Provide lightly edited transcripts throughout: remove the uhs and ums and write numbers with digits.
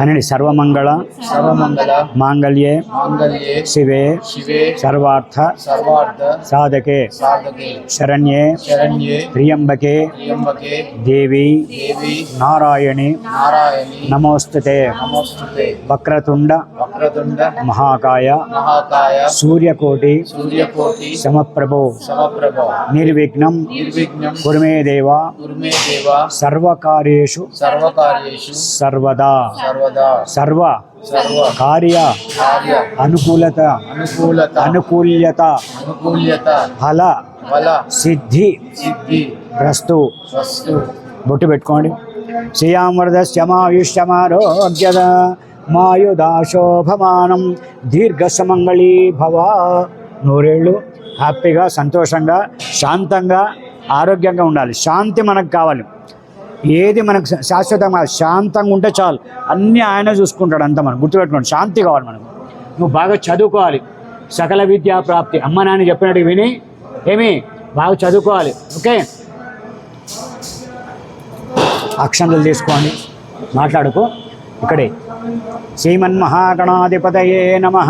అని సర్వమంగళ మాంగళ్యే శివే సర్వార్థ సాధకే శరణ్యే త్ర్యంబకే దేవి నారాయణి నమోస్తుతే వక్రతుండ మహాకాయ సూర్యకోటి సమప్రభో నిర్విఘ్నం కురుమే దేవ సర్వకార్యేషు సర్వదా సర్వ కార్య అనుకూల్యత ఫల సిద్ధి రస్తు. బొట్టు పెట్టుకోండి. శ్రీయామృతమాయుష్యమారోగ్యద మాయుదాశోభమానం దీర్ఘసమంగళీ భవ. నూరేళ్ళు హ్యాపీగా సంతోషంగా శాంతంగా ఆరోగ్యంగా ఉండాలి. శాంతి మనకు కావాలి. ఏది మనకు శాశ్వతంగా శాంతంగా ఉంటే చాలు, అన్నీ ఆయన చూసుకుంటాడు. అంతా మనం గుర్తుపెట్టుకోండి. శాంతి కావాలి మనకు. నువ్వు బాగా చదువుకోవాలి. సకల విద్యా ప్రాప్తి అమ్మ నాన్న చెప్పినట్టు విని బాగా చదువుకోవాలి. ఓకే, అక్షంతలు తీసుకోండి, మాట్లాడుకో. ఇక్కడే శ్రీమన్మహాగణాధిపతయే నమః.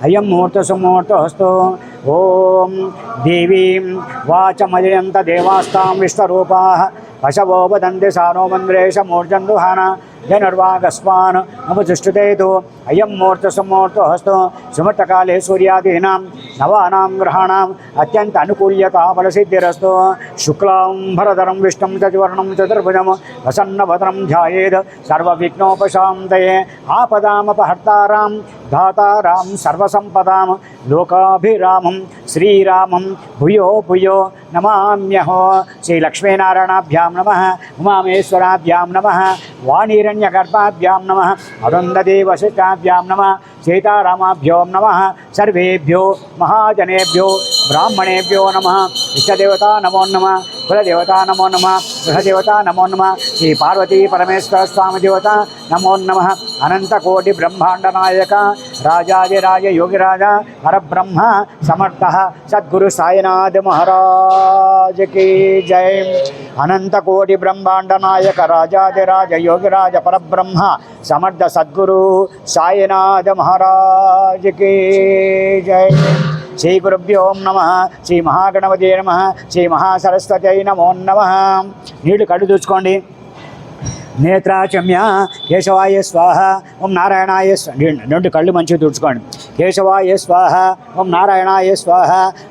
అయం ముహూర్త సుముహూర్తస్తు. ఓం దేవీం వాచమజయంత దేవాస్తాం విశ్వరూపాః పశవో వదంతి సానో మంద్రేష మూర్జందుహాన జనర్వాగస్మాన్ నమచుష్టుతేతు. అయం ముహూర్త సుముహూర్తస్తు. సుముహూర్తకాలే సూర్యాదీనాం నవానాం గ్రహాణాం అత్యంత అనుకూల్యతా ఫలసిద్ధిరస్తు. శుక్లాం భరధరం విష్ణుం చతుర్వర్ణం చతుర్భుజం ప్రసన్నభద్రం ధ్యాయేద్ సర్వవిఘ్నోపశాంతయే. ఆపదామపహర్తారాం దాతారాం సర్వసంపదాం లోకాభిరామం శ్రీరామం భూయో భూయో నమామ్యహో. శ్రీ లక్ష్మీనారాయణాభ్యాం నమః, ఉమామేశ్వరాభ్యాం నమః, వాణీరణ్యగర్భాభ్యాం నమః, అరుంధతీ వశిష్టాభ్యాం నమః, సీతారామాభ్యో నమః. సర్వేభ్యో మహాజనేభ్యో బ్రాహ్మణేభ్యో నమః. ఇష్టదేవతా నమో నమః, కులదేవతా నమో నమః, గృహదేవతా నమో నమః, శ్రీ పార్వతీ పరమేశ్వర స్వామి దేవత నమో నమః. అనంతకోటి బ్రహ్మాండ నాయక రాజాదిరాజ యోగిరాజ పరబ్రహ్మ సమర్థ సద్గురు సాయినాథ్ మహారాజ్ की जय. अनंतकोटि ब्रह्मांड नायक राजाधिराज योगिराज परब्रह्म समर्थ सद्गुरु साईनाथ महाराज की जय. श्री गुरुभ्यो नमः. श्री महागणपति नमः. श्री महासरस्वती नमो नमः. नीళ్ళు కళ్ళు చూసుకోండి. నేత్రాచమ్య కేశవాయ స్వాహ. ఓం నారాయణాయ రెండు కళ్ళు మంచిగా తుడుచుకోండి. కేశవాయ స్వాహ, ఓం నారాయణాయ స్వాహ,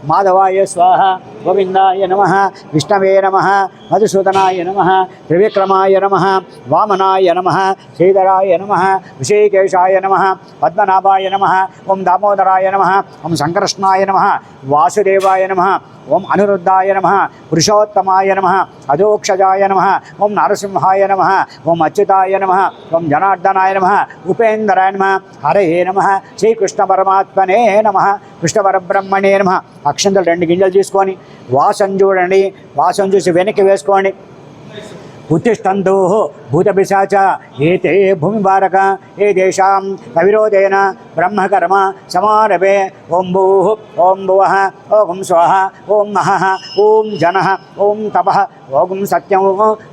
మాధవాయ స్వాహ, గోవిందాయ నమః, విష్ణవే నమః, మధుసూదనాయ నమః, త్రివిక్రమాయ నమః, వామనాయ నమః, శ్రీధరాయ నమః, ఋషికేశాయ నమః, పద్మనాభాయ నమః, ఓం దామోదరాయ నమః, ఓం సంకర్షణాయ నమః, వాసుదేవాయ నమః, ఓం అనిరుద్ధాయ నమః, పురుషోత్తమాయ నమః, అధోక్షజాయ నమః, ఓం నరసింహాయ నమః, ఓం అచ్యుతాయ నమః, ఓం జనార్దనాయ నమః, ఉపేంద్రాయ నమః, హరయే నమః, శ్రీకృష్ణ పరమాత్మనే నమః, కృష్ణ పరబ్రహ్మణే నమః. అక్షంతలు 2 గింజలు తీసుకొని వాసం చూడండి. వాసం చూసి వెనక్కి వేసుకోండి. ఉత్తిష్టంతో భూతపిశాచ ఏతే భూమిభారక ఏ దేశాం అవిరోధేన బ్రహ్మకర్మ సమారభే. ఓం భూః ఓం భువః ఓం స్వః ఓం మహః ఓం జనః ఓం తపః ఓం సత్యం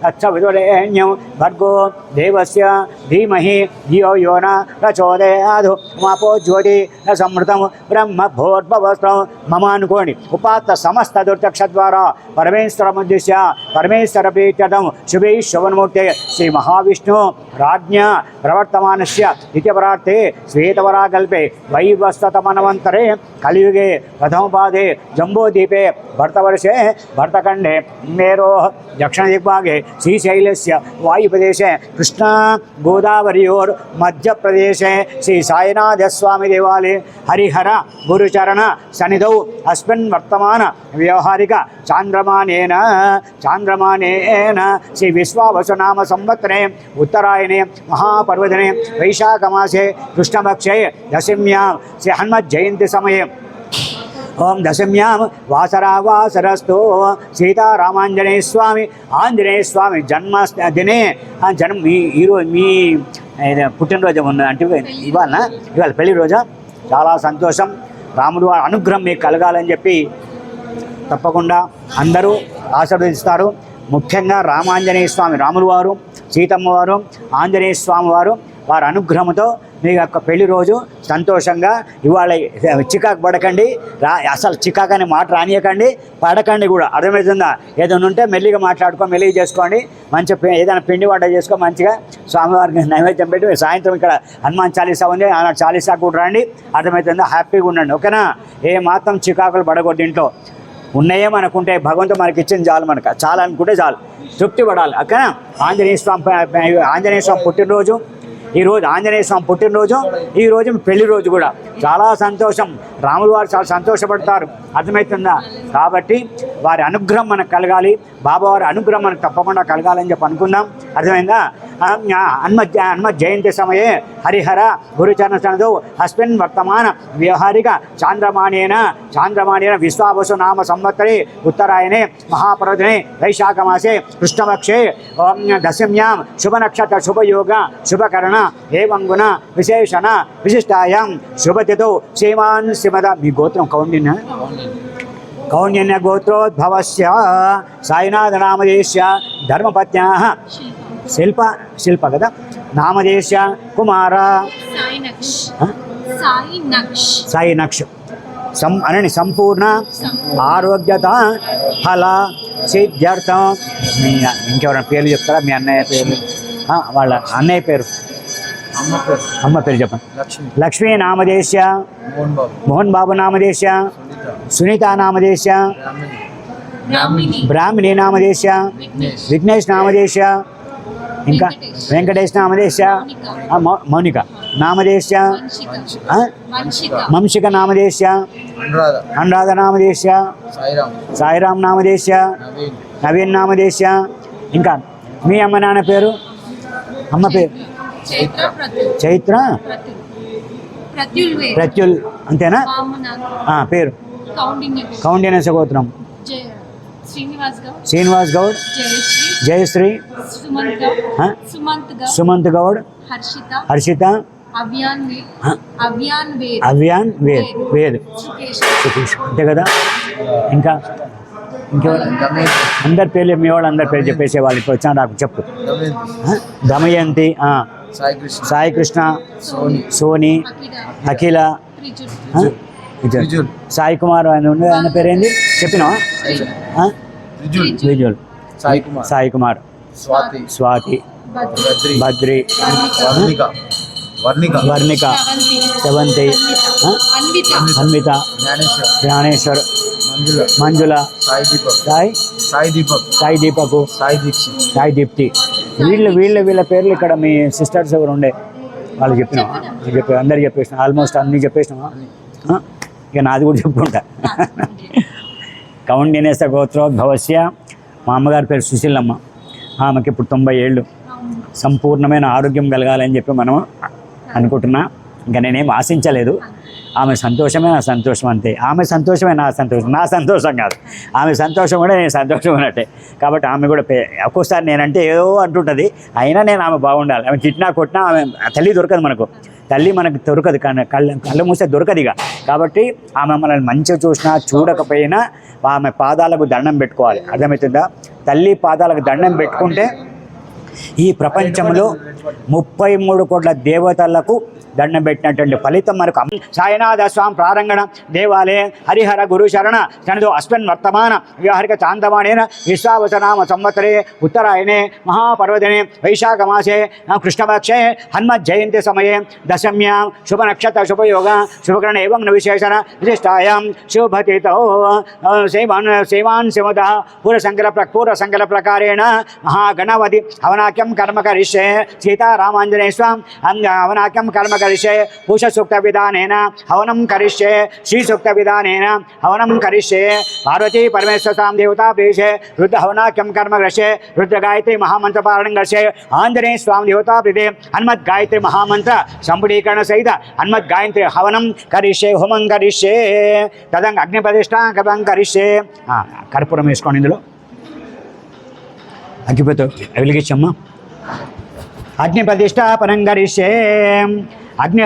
అచ్చవిదురేణ్యం భర్గో దేవస్య ధీమహి ధియో యో న ప్రచోదయాత్. మాపో జ్యోతి సమృతం బ్రహ్మ భోర్భవస్త్రం మమ అనుకోండి. ఉపాత్త సమస్త దుర్దక్ష ద్వారా పరమేశ్వరముద్దిశ్య పరమేశ్వర ప్రీత్యర్థం శుభే శోభనమూర్తే శ్రీ మహావిష్ణు రాజ్ఞ ప్రవర్తమానస్య నిత్యపరార్థే శ్వేతవరాకల్పే వైవస్వతమన్వంతరే కలియుగే ప్రథమపాదే జంబోదీపే భర్తవర్షే భర్తఖండే మేరో దక్షిణ దిగ్భాగే శ్రీశైలస్య వాయుప్రదేశే కృష్ణా గోదావరియోర్ మధ్యప్రదేశే శ్రీ సాయినాథస్వామి దేవాలయ హరిహర గురుచరణ సన్నిధౌ అస్మిన్ వర్తమాన వ్యవహారిక చాంద్రమానేన శ్రీ విశ్వావసునామ సంవత్సరే ఉత్తరాయణే మహాపర్వదినే వైశాఖమాసే కృష్ణపక్షే దశమ్యాం శ్రీ హనుమజ్జయంతి సమయే ఓం దశమ్యాం వాసరావాసరస్తో సీతారామాంజనేయ స్వామి జన్మదినే ఈరోజు మీ పుట్టినరోజు ఉన్నది అంటే ఇవాళ పెళ్లి రోజా. చాలా సంతోషం. రాముడు అనుగ్రహం మీకు కలగాలని చెప్పి తప్పకుండా అందరూ ఆశీర్వదిస్తారు. ముఖ్యంగా రామాంజనేయ స్వామి రాములు వారు, సీతమ్మ వారు, ఆంజనేయ స్వామి వారు వారి అనుగ్రహంతో మీ యొక్క పెళ్లి రోజు సంతోషంగా ఇవాళ చికాకు పడకండి, అసలు చికాకు అనే మాట రానియకండి, పడకండి కూడా. అర్థమవుతుందా? ఏదైనా ఉంటే మెల్లిగా మాట్లాడుకో, మెల్లిగా చేసుకోండి. మంచి ఏదైనా పిండి వంట చేసుకో, మంచిగా స్వామివారికి నైవేద్యం పెట్టి సాయంత్రం ఇక్కడ హనుమాన్ చాలీసా ఉంది, ఆ చాలీసా కూడా రండి. అర్థమవుతుందా? హ్యాపీగా ఉండండి. ఓకేనా? ఏ మాత్రం చికాకులు పడకూడదు. ఇంట్లో ఉన్నాయే మనకుంటే భగవంతుడు మనకి ఇచ్చింది చాలు, మనకు చాలా అనుకుంటే చాలు, తృప్తి పడాలి. ఓకేనా? ఆంజనేయ స్వామి పుట్టినరోజు ఈరోజు, ఆంజనేయ స్వామి పుట్టినరోజు ఈరోజు, పెళ్లి రోజు కూడా చాలా సంతోషం. రాములు వారు చాలా సంతోషపడతారు. అర్థమవుతుందా? కాబట్టి వారి అనుగ్రహం మనకు కలగాలి, బాబావారి అనుగ్రహం మనకు తప్పకుండా కలగాలని చెప్పి అనుకుందాం. అర్థమైందా? హనుమత్ జయంతి సమయే హరిహర గురుచరణ సనదో అస్మిన్ వర్తమాన వ్యవహారిక చాంద్రమాణేన విశ్వావసు నామ సంవత్సరే ఉత్తరాయణే మహాపర్వదినే వైశాఖమాసే కృష్ణపక్షే దశమ్యాం శుభనక్షత్ర శుభయోగ శుభకరణ ఏవంగుణ విశేషణ విశిష్టాయాం శుభతిథౌ శ్రీమాన్ శ్రీమద. మీ గోత్రం కౌండిన్య గోత్రోద్భవస్య సాయినాథ నామదేశ్య ధర్మపత్న్యాః శిల్ప కదా నామదేశ్య కుమార సాయినక్ష అనని సంపూర్ణ ఆరోగ్యత ఫల సిద్ధ్యర్థం. ఇంకెవరైనా పేర్లు చెప్తారా? మీ అన్నయ్య పేరు, వాళ్ళ అన్నయ్య పేరు, అమ్మ పేరు చెప్పండి. లక్ష్మీ నామదేశ్య మోహన్ బాబు నామదేశ్య సునీత నామదేశ్య బ్రాహ్మణి నామదేశ్య విఘ్నేష్ నామదేశ్య ఇంకా వెంకటేష్ నామదేశ్య మౌనిక నామదేశ్య మంషిక నామదేశ్య అనురాధ నామదేశ్య సాయిరామ్ నామదేశ్య నవీన్ నామదేశ్య. ఇంకా మీ అమ్మ నాన్న పేరు, అమ్మ పేరు చైత్ర ప్రత్యుల్ అంతేనా? పేరు కౌండిన్య గోత్రం శ్రీనివాస్ గౌడ్, జయశ్రీ, సుమంత్ గౌడ్, హర్షిత, అవ్యాన్ వేద్ అంతే కదా? ఇంకా అందరి పేర్లు మీ వాళ్ళు అందరి పేరు చెప్పేసే వాళ్ళు. ఇప్పుడు వచ్చా నాకు చెప్పు. దమయంతి, సాయి కృష్ణ, సోని, అఖిల, సాయి కుమార్ ఆయన పేరేంది చెప్పినావా? విజువల్ సాయి కుమార్, స్వాతి, బద్రి, వర్ణిక, శవంతి, అన్విత, జ్ఞానేశ్వర్, మంజుల, సాయి దీపక్, సాయి దీప్తి. వీళ్ళ పేర్లు ఇక్కడ మీ సిస్టర్స్ ఎవరు ఉండే వాళ్ళు చెప్పినావా? అందరు చెప్పేసిన, ఆల్మోస్ట్ అన్నీ చెప్పేసినావా? ఇక నాది కూడా చెప్పుకుంటా. కౌండిన్య గోత్రోద్భవస్య. మా అమ్మగారి పేరు సుశీలమ్మ. ఆమెకి ఇప్పుడు 90 ఏళ్ళు. సంపూర్ణమైన ఆరోగ్యం కలగాలని చెప్పి మనం అనుకుంటున్నా. ఇంకా నేనేం ఆశించలేదు. ఆమె సంతోషమే నా సంతోషం, అంతే. ఆమె సంతోషమే నా సంతోషం, నా సంతోషం కాదు. ఆమె సంతోషం కూడా నేను సంతోషం ఉన్నట్టే. కాబట్టి ఆమె కూడా ఒక్కోసారి నేనంటే ఏదో అంటుంటుంది, అయినా నేను ఆమె బాగుండాలి. ఆమె తిట్టినా కొట్టినా ఆమె తల్లి దొరకదు మనకు, తల్లి మనకు దొరకదు, కళ్ళు మూస్తే దొరకదు ఇక. కాబట్టి ఆమె మనల్ని మంచిగా చూసినా చూడకపోయినా ఆమె పాదాలకు దండం పెట్టుకోవాలి. అర్థమవుతుందా? తల్లి పాదాలకు దండం పెట్టుకుంటే ఈ ప్రపంచంలో 33 కోట్ల దేవతలకు దండం పెట్టినటువంటి ఫలితం మనకు. సాయినాథ స్వామి ప్రారంగణ దేవాలయ హరిహర గురు శరణ తనదో అస్మిన్ వర్తమాన వ్యవహారిక చాందమాణేన విశ్వావసనామ సంవత్సరే ఉత్తరాయణే మహాపర్వదినే వైశాఖమాసే కృష్ణపక్షే హనుమత్ జయంతి సమయే దశమ్యాం శుభనక్షత్ర శుభయోగ శుభకరణ ఏవం విశేషణ విశిష్టాయాం శుభతిథౌ సేవాన్ శివద పూర్వ ప్రకారేణ మహాగణపతి హవనాక్యం కర్మ కరిష్యే సీతారామాంజనేయ స్వామి హవనాక్యం కర్మ కరిష్యే పూష సూక్త విధానేన హవనం కరిష్యే శ్రీ సూక్త విధానేన హవనం కరిష్యే పార్వతీ పరమేశ్వర దేవతా ప్రీషే రుద్ర హవనాక్యం కర్మ కరిష్యే రుద్ర గాయత్రి మహామంత్ర పారణం కరిష్యే ఆంజనేయ స్వామి దేవతా ప్రీతే హనుమత్ గాయత్రి మహామంత్ర సంపుడీకరణ సహిత హనుమత్ గాయత్రి హవనం కరిష్యే హోమం కరిష్యే తదంగ అగ్ని ప్రతిష్ఠ కరిష్యే. కర్పూరం వేసుకోండి, ఇందులో అగ్గిపోతూ వెలిగించమ్మా. అగ్ని ప్రతిష్టాపనం కరిష్యే అగ్ని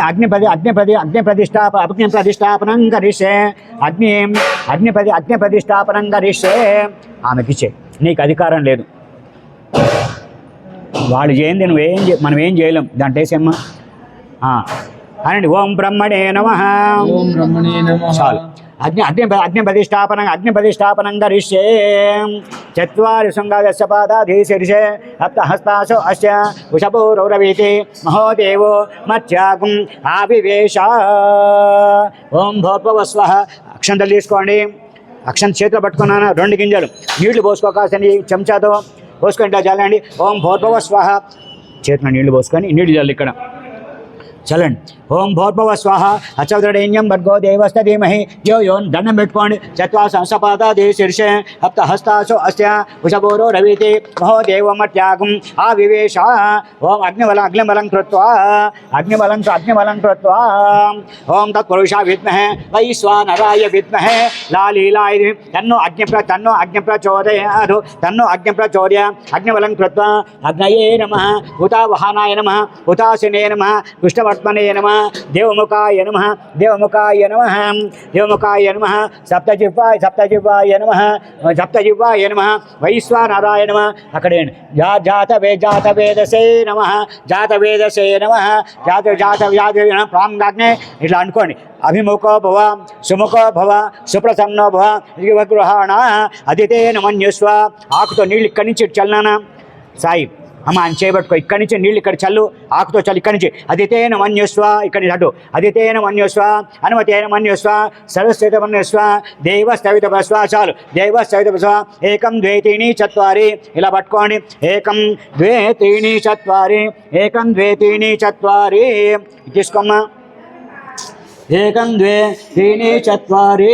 ప్రతిష్టాపనం కరిష్యే అగ్ని ప్రతిష్టాపనం కరిష్యే. ఆమెకిచ్చే, నీకు అధికారం లేదు. వాళ్ళు చేయండి మనం ఏం చేయలేం దాంట్లో వేసేమ్మా అనండి. ఓం బ్రహ్మణే నమః. ఓం బ్రహ్మణే నమః. చాలు. అగ్ని ప్రతిష్టాపనం కరిష్యే. చత్వారి శృంగాదస్య పాదాధి శీర్షే హస్తహస్తాసో అస్య వృషభోరవీతి మహోదేవో మత్యాగం ఆవివేశ. ఓం భోర్భవస్వః. అక్షంతలు తీసుకోండి. అక్షంత చేతిలో పట్టుకున్నాను. 2 గింజలు నీళ్లు పోసుకోకాల్సింది చెంచాతో పోసుకుంటా చల్లండి. ఓం భోర్భవస్వః. చేతిలో నీళ్లు పోసుకొని నీళ్లు చల్లి ఇక్కడ చల్లండి. ఓం భోర్భవ స్వాహ. అచౌద్రడేన్యం భర్గో దేవస్త ధీమహి యో యోన్. దండం పెట్టుకోండి. చత్వాసంసపాదాది శీర్షే హస్తహస్తాసో అస్య వృషభోరో రవీతి మహోదేవమత్యాగం ఆవివేశ. ఓం అగ్నిబలం కృత్వా ఓం తత్పురుషా విద్మహే వైశ్వానరాయ విద్మహే లాలీలాయ తన్నో అగ్ని ప్రచోదయాదు. అగ్నిబలం కృత్వా అగ్నయే నమః ఉతావహానాయ నమః ఉతాసినే నమః కృష్ణవర్త్మనే నమః దేవముఖాయ నమః సప్తజిహ్వాయ నమః వైశ్వానరాయ నమః. అక్కడే జాతవేదసే నమః ప్రాంగాగ్నే ఇట్లా అనుకోండి. అభిముఖో భవ సుముఖో భవ సుప్రసన్నో భవ గృహాణ అదితేన మన్యుస్వ. ఆకుతో నీళ్ళు ఇక్కడి నుంచి చల్లనా సాయి అమ్మ అని చేయబట్టుకో. ఇక్కడి నుంచి నీళ్ళు ఇక్కడ చల్లు, ఆకుతో చల్లు ఇక్కడి నుంచి. అదితేన మన్యుస్వ. ఇక్కడి నుంచి అటు అదితేన మన్యుస్వ అనుమతేన మన్యుస్వ సరస్వత మన్యుస్వ దేవస్థవితస్వ. చాలు. దేవస్థవితస్వ. 1 2 3 4 ఇలా పట్టుకోండి. 1 2 3 4 తీసుకోమ్మా. 1 2 3 4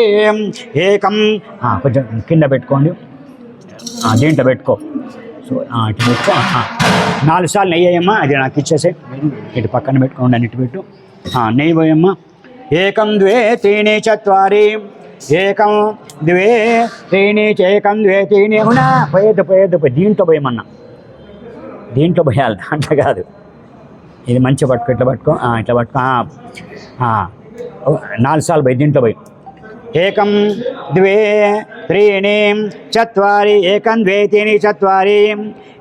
కొంచెం కింద పెట్టుకోండి. దీంట్లో పెట్టుకో. సో ఇటు పెట్టుకో. 4 సార్లు నెయ్యి వేయమ్మా. అది నాకు ఇచ్చేసే. ఇటు పక్కన పెట్టుకోండి. అన్నిటి పెట్టు. నెయ్యి పోయమ్మా. 1 2 3 4 1 2 3 అవునా పోయేద్దు. దీంట్లో పోయమన్నా. దీంట్లో పోయాలి, దాంట్లో కాదు. ఇది మంచిగా పట్టుకో. ఇట్లా పట్టుకో. 4 సార్లు పోయి దీంట్లో పోయి. 1 2 3 4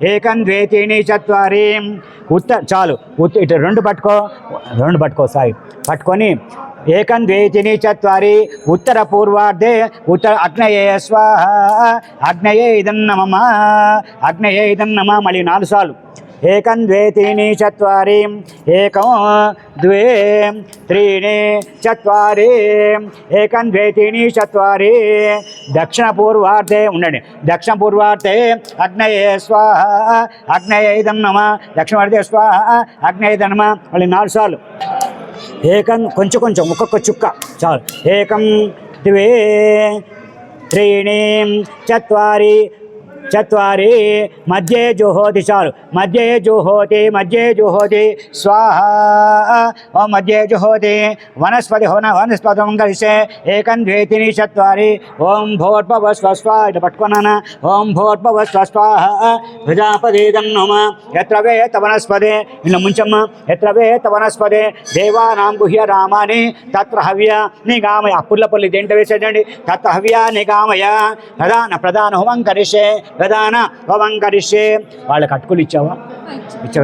1 2 3 4 చాలు. ఇటు 2 పట్టుకో సాయి. పట్టుకొని 1 2 3 4 ఉత్తర పూర్వార్ధే అగ్నయే స్వాహ. అగ్నయే ఇదన్నమ మళ్ళీ 4 సార్లు. 1 2 3 4 1 2 3 4 1 2 3 4 దక్షిణ పూర్వార్ధే ఉండండి. దక్షిణ పూర్వార్ధే అగ్నయే స్వాహ. అగ్నయే ఇదన్నమ. దక్షిణార్ధే స్వాహ అగ్నయే ఇదన్నమ మళ్ళీ 4 సార్లు. కొంచెం ఒక్కొక్క చుక్క చాలు. 1 2 3 4 మధ్యే జుహోతి. చాలు. మధ్యే జుహోతి స్వాహ. ఓం మధ్యే జుహోతి. వనస్పతం కలిసే 1 2 3 4 ఓం భోర్భవ స్వస్వా. ఇటు పట్టుకున్నానా. ఓం భోర్భవ స్వస్వాహ. ప్రజాపదేదం నమ. ఎత్ర వేత వనస్పదే. ఇలా ముంచమ్మ. ఎత్ర వేత వనస్పదే దేవానాం గుహ్య రామాని తత్ర హవ్య నిగామయ. పుల్లపల్లి దేంట్లో వేసేటండి. తత్ర హవ్య నిగామయ. ప్రధాన హోమం కరిషే. ప్రధాన హోమం కరిషే. వాళ్ళకి అటుకులు ఇచ్చావు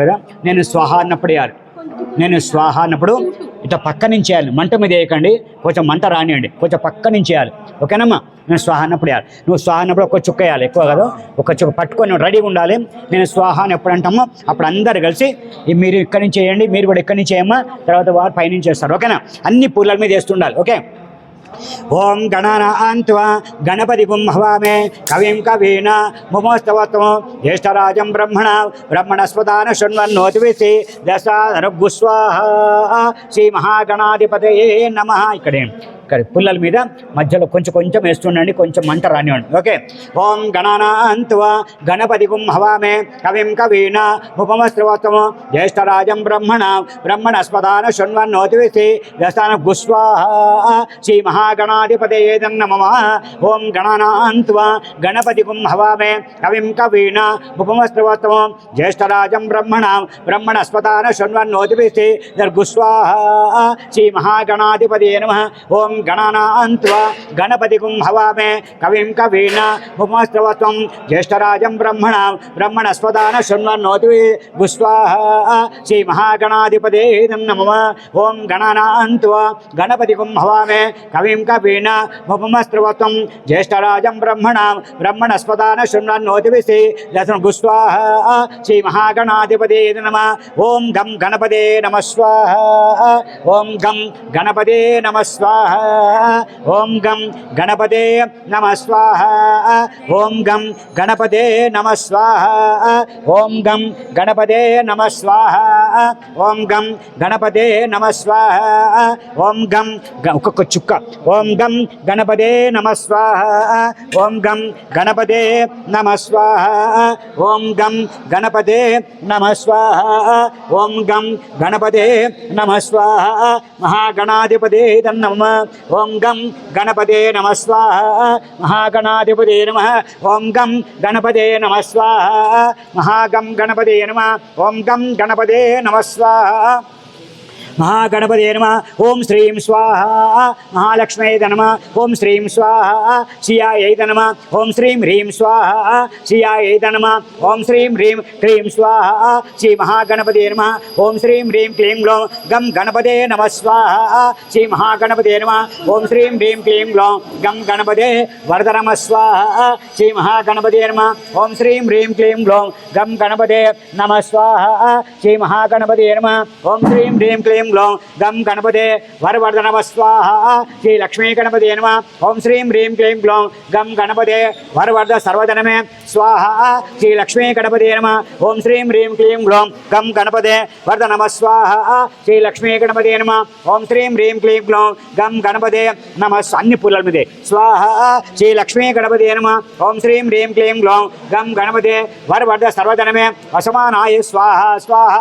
కదా. నేను స్వాహ అన్నప్పుడు ఇట్లా పక్క నుంచి చేయాలి. మంట మీద వేయకండి. కొంచెం మంట రానియండి. కొంచెం పక్క నుంచి చేయాలి. ఓకేనమ్మా. నేను స్వాహ అన్నప్పుడు వేయాలి. నువ్వు స్వాహ అన్నప్పుడు ఒక చుక్క వేయాలి. ఎక్కువ కాదు. ఒక చుక్క పట్టుకొని రెడీగా ఉండాలి. నేను స్వాహ అని ఎప్పుడు అంటామో అప్పుడు అందరు కలిసి మీరు ఇక్కడి నుంచి చేయండి, మీరు కూడా ఇక్కడి నుంచి చేయమ్మా. తర్వాత వారు పైనుంచి చేస్తారు. ఓకేనా. అన్ని పూలల మీద వేస్తుండాలి. ఓకే. ఓం గణానాన్త్వా గణపతిగుం హవామే కవిం కవీనా ముమోస్తవత్వం జ్యేష్ఠరాజం బ్రహ్మణస్పదాన శృణ్వన్నోతివిసి దశాధనుస్వాహ. శ్రీ మహాగణాధిపతయే నమః. ఇక్కడ పుల్లల మీద మధ్యలో కొంచెం వేస్తుండండి. కొంచెం మంట రానివ్వండి. ఓకే. ఓం గణానాన్త్వా గణపతిగుం హవామే కవిం కవీనా ముపమస్త్రవత్వం జ్యేష్ఠరాజం బ్రహ్మణస్పదాన శృణ్వన్నోతివిసి దశాధనుస్వాహ. శ్రీ మహాగణాధిపతయే నమః. ఓం గణానాన్త్వా గణపతిగుం హవామే కవిం కవీనా ఉపమస్త్రవత్వం జ్యేష్ఠరాజం బ్రహ్మణస్పదాన శృణ్వన్నోతివిసి దర్గుస్వాహ. శ్రీ మహాగణాధిపతయే నమః. ఓం గణానాన్త్వా గణపతిగుం హవామే కవిం కవీనా ఉపమస్త్రవత్వం జ్యేష్ఠరాజం బ్రహ్మణస్పదాన శృణ్వన్నోతి గుస్వాహ శ్రీ మహాగణాధిపతే నమః. ఓం గణానాన్త్వా గణపతిగుం హవామే కవిం కవీనా ఉపమస్త్రవత్వం జ్యేష్ఠరాజం బ్రహ్మణస్పదాన శృణ్వన్నోతి గుస్వాహ శ్రీ మహాగణాధిపతే నమః. ఓం గం గణపతే నమః స్వాహ. ఓం గం గణపతే నమః స్వాహ. ఓం గం గణపతే నమః స్వాహ. ఓం గం గణపతే నమః స్వాహ. ఓం గం గణపతే నమః స్వాహ. ఓం గం గణపతే నమః స్వాహ. ఓం గం ఒక్కొక్క చుక్క. ఓం గం గణపతే నమః స్వాహ. ఓం గం గణపతే నమః స్వాహ. ఓం గం గణపతే నమః స్వాహ. ఓం గం గణపతే నమః స్వాహ. మహాగణాధిపతే నమః. ఓం గం గణపతే నమః స్వాహ. మహాగణాధిపతే నమః. ఓం గం గణపతే నమః స్వాహ. మహాగం గణపతే నమః. ఓం గం గణపతే నమః స్వాహ. మహాగణపతే నమః. ఓం శ్రీం స్వాహ. మహాలక్ష్మీ నమః. ఓం శ్రీం స్వాహ. శ్రియాయై నమః. ఓం శ్రీం హ్రీం స్వాహ. శ్రియాయై నమః. ఓం శ్రీం హ్రీం క్లీం స్వాహ. శ్రీ మహాగణపతే నమః. ఓం శ్రీం హ్రీం క్లీం గ్లౌం గం గణపతే నమః స్వాహ. శ్రీ మహాగణపతే నమః. ఓం శ్రీం హ్రీం క్లీం గ్లౌం గం గణపతే వరద నమః స్వాహ. శ్రీ మహాగణపతే నమః. ఓం శ్రీం హ్రీం క్లీం గ్లౌం గం గణపతే నమః స్వాహ. శ్రీ మహాగణపతే నమః. ఓం శ్రీం హ్రీం క్లీం గ్లౌం గం గణపతే వరవర్ధ నమః స్వాహ. శ్రీ లక్ష్మీ గణపతే నమః. ఓం శ్రీం హ్రీం క్లీం గ్లౌం గం గణపతే వరవర్ధ సర్వధనమే స్వాహ. శ్రీ లక్ష్మీ గణపతే నమః. ఓం శ్రీం హ్రీం క్లీం గ్లౌం గం గణపతే వర్ధ నమః స్వాహ. శ్రీ లక్ష్మీ గణపతే నమః. ఓం శ్రీం హ్రీం క్లీం గ్లౌం గం గణపతే నమః. అన్ని పుల్లల మీదే స్వాహ. శ్రీ లక్ష్మీ గణపతే నమః. ఓం శ్రీం హ్రీం క్లీం గ్లౌం గం గణపతే వరవర్ధ సర్వధనమే వసమానాయ స్వాహ. స్వాహ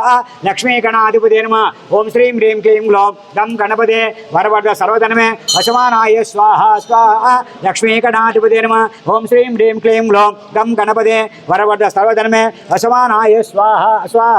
లక్ష్మీ గణాధిపతే నమః. ఓం శ్రీం హ్రీం క్లీం గ్లౌం గం గణపతే వరవర్ధ సర్వధనమే వశమానాయ స్వాహ. స్వాహ లక్ష్మీ గణాధిపతే నమః. ఓం శ్రీం హ్రీం క్లీం గ్లౌం గం గణపతే వరవర్ధ సర్వధనమే వశమానాయ స్వాహ. స్వాహ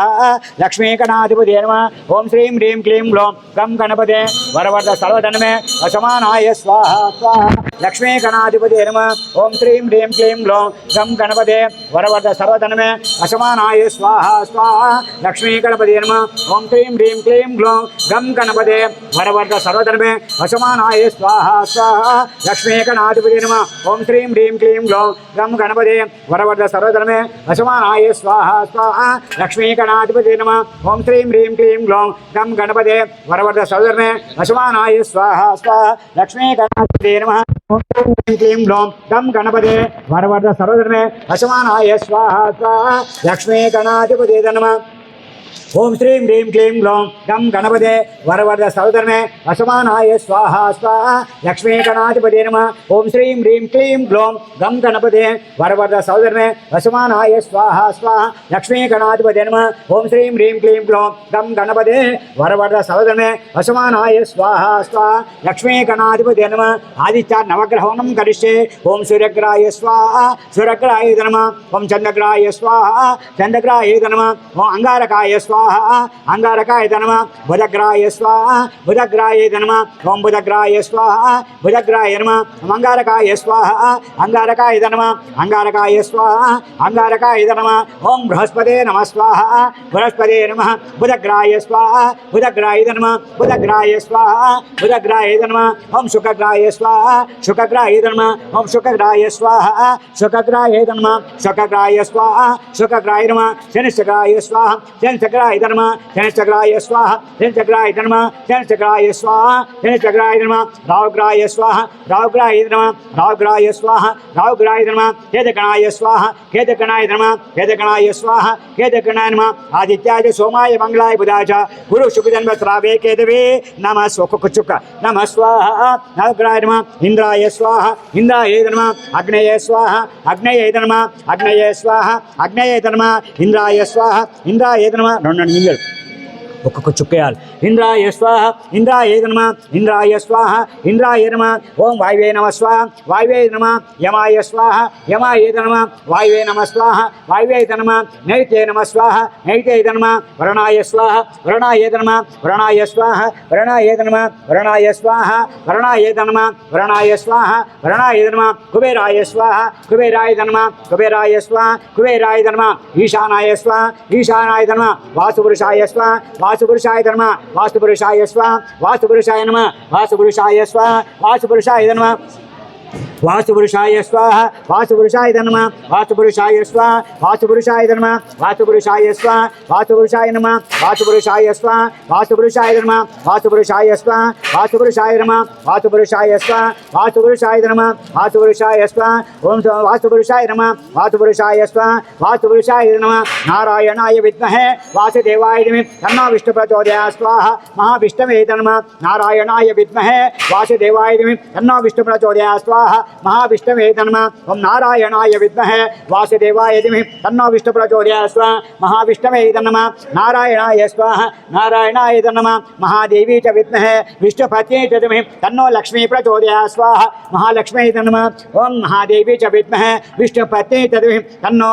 లక్ష్మీ గణాధిపతే నమః. ఓం శ్రీం హ్రీం క్లీం గ్లౌం గం గణపతే వరవర్ధ సర్వధనమే వశమానాయ స్వాహ. స్వాహ లక్ష్మీ గణాధిపతే నమః. ఓం శ్రీం హ్రీం క్లీం గ్లౌం గం గణపతే వరవర్ధ సర్వధనమే వశమానాయ స్వాహ. స్వాహ లక్ష్మీ గణపతే నమః. ఓం శ్రీం హ్రీం క్లీం గ్లౌం గం గణపతే వరవర్ధ సర్వధనమే వశమానాయ స్వాహ. స్వాహ లక్ష్మీ గణాధిపతే నమః. ఓం శ్రీం హ్రీం క్లీం గ్లౌం గం గణపతే వరవర్ధ సర్వధనమే వశమానాయ స్వాహ. స్వాహ లక్ష్మీ గణాధిపతే నమః. ఓం శ్రీం హ్రీం క్లీం గ్లౌం గం గణపతే వరవర్ధ సర్వధనమే వశమానాయ స్వాహ. స్వాహ లక్ష్మీ గణాధిపతే నమః. ఓం శ్రీం హ్రీం క్లీం గ్లౌం గం గణపతే వరవర్ధ సర్వధనమే వశమానాయ స్వాహ. స్వాహ లక్ష్మీ గణాధిపతే నమః. ఓం శ్రీం హ్రీం క్లీం గ్లౌం గం గణపతే వరవర్ధ సర్వధనమే వశమానాయ స్వాహ. స్వాహ లక్ష్మీ గణాధిపతే నమః. ఓం శ్రీం హ్రీం క్లీం గ్లౌం గం గణపతే వరవర్ధ సర్వధనమే వశమానాయ స్వాహ. స్వాహ లక్ష్మీ గణాధిపతే నమః. ఓం శ్రీం హ్రీం క్లీం గ్లౌం గం గణపతే వరవర్ధ సర్వధనమే వశమానాయ స్వాహ. స్వాహ లక్ష్మీ గణాధిపతే నమః. ఆదిత్య నవగ్రహణం కరిష్యే. ఓం సూర్యగ్రాయ స్వాహ. సూర్యగ్రాయ నమః. ఓం చంద్రగ్రాయ స్వాహ. చంద్రగ్రాయ నమః. ఓం అంగారకాయ స్వాహ. అంగారకాయ నమః. బుధగ్రాయ స్వాహ. బుధగ్రాయ నమః. ఓం బుధగ్రాయ స్వాహ. బుధగ్రాయ నమః. అంగారకాయ స్వాహ. అంగారకాయ నమః. అంగారకాయ స్వాహ. అంగారకాయ నమః. ఓం బృహస్పతే నమః స్వాహ. బృహస్పతే నమః. బుధగ్రాయ స్వాహ. బుధగ్రాయ నమః. బుధగ్రాయ స్వాహ. బుధగ్రాయ నమః. ఓం శుక్రగ్రాయ స్వాహ. శుక్రగ్రాయ నమః. ఓం శుక్రగ్రాయ స్వాహ. శుక్రగ్రాయ నమః. శుక్రగ్రాయ స్వాహ. శుక్రగ్రాయ నమః. శనిశ్చక్రాయ స్వాహ. శనిశ్చక్రాయ నమః. శనిశ్చక్రాయ స్వాహ. శనిశ్చక్రాయ నమః. శనిశ్చక్రాయ స్వాహ. శనిశ్చక్రాయ నమః. రాహుగ్రాయ స్వాహ. రాహుగ్రాయ నమః. రాహుగ్రాయ స్వాహ. రాహుగ్రాయ నమః. కేతగణాయ స్వాహ. కేతగణాయ నమః. కేతగణాయ స్వాహ. కేతగణాయ నమః. ఆదిత్యాయ సోమాయ మంగళాయ బుధాయ గురు శుభజన్మ శ్రావే కేతవే నమః. ఒక్కొక్క చుక్క నమః స్వాహ. రాహుగ్రాయ నమః. ఇంద్రాయ స్వాహ. ఇంద్రాయ నమః. అగ్నయ స్వాహ. అగ్నయ నమః. అగ్నయ స్వాహ. అగ్నయ నమః. ఇంద్రాయ స్వాహ. ఇంద్రాయ నమః. రెండు నిమిషాలు ఒక్కొక్క చుక్కేయాలి. ఇంద్రాయ స్వాహ ఇంద్రాయ నమ ఇంద్రాయ స్వాహ ఇంద్రాయ నమ. ఓం వాయువే నమ స్వాహ వాయువే నమ. యమాయ స్వాహ యమాయ నమ వాయువే నమ స్వాహ వాయువే నమ. నైతే నమ స్వాహ నైతే నమ. వరణాయ స్వాహ వరణాయ నమ వరణాయ స్వాహ వరణాయ నమ వరణాయ స్వాహ వరణాయ నమ వరణాయ స్వాహ వరణాయ నమ. కుబేరాయ స్వాహ కుబేరాయ నమ కుబేరాయ స్వాహ కుబేరాయ నమ. ఈశానాయ స్వాహ ఈశానాయ నమ. వాసుపురుషాయ స్వాహ వాసుపురుషాయ నమ వాసుపురుషాయ స్వాహ వాసుపురుషాయ నమ వాసుపురుషాయ స్వాహ వాసుపురుషాయ నమ. వాసుపురుషాయ స్వాహ వాసుపురుషాయ నమ వాసుపురుషాయ స్వాహ వాసుపురుషాయ నమ వాసుపురుషాయ స్వాహ వాసుపురుషాయ నమ వాసుపురుషాయ స్వాహ వాసుపురుషాయ నమ వాసుపురుషాయ స్వాహ వాసుపురుషాయ నమ వాసుపురుషాయ స్వాహ వాసుపురుషాయ నమ వాసుపురుషాయ స్వాహ. ఓం వాసుపురుషాయ నమ వాసుపురుషాయ స్వాహ వాసుపురుషాయ నమ. నారాయణాయ విద్మహే వాసుదేవాయ ధీమహి తన్నో విష్ణు ప్రచోదయాత్ స్వాహ. మహావిష్ణవే నమ. నారాయణాయ విద్మహే వాసుదేవాయ ధీమహి తన్నో విష్ణు ప్రచోదయాత్ స్వాహ. महाविष्णवे नमः. ओं नारायणाय विद्महे वासुदेवाय धीमहि तन्नो विष्णु प्रचोदयात् स्वाहा. महाविष्णवे नमः. नारायणाय स्वाहा नारायणाय नमः. महादेवी च विद्महे विष्णुपत्न्यै च धीमहि तन्नो लक्ष्मी प्रचोदयात् स्वाहा. महालक्ष्मी नमः. ओं महादेवी च विद्महे विष्णुपत्न्यै च धीमहि तन्नो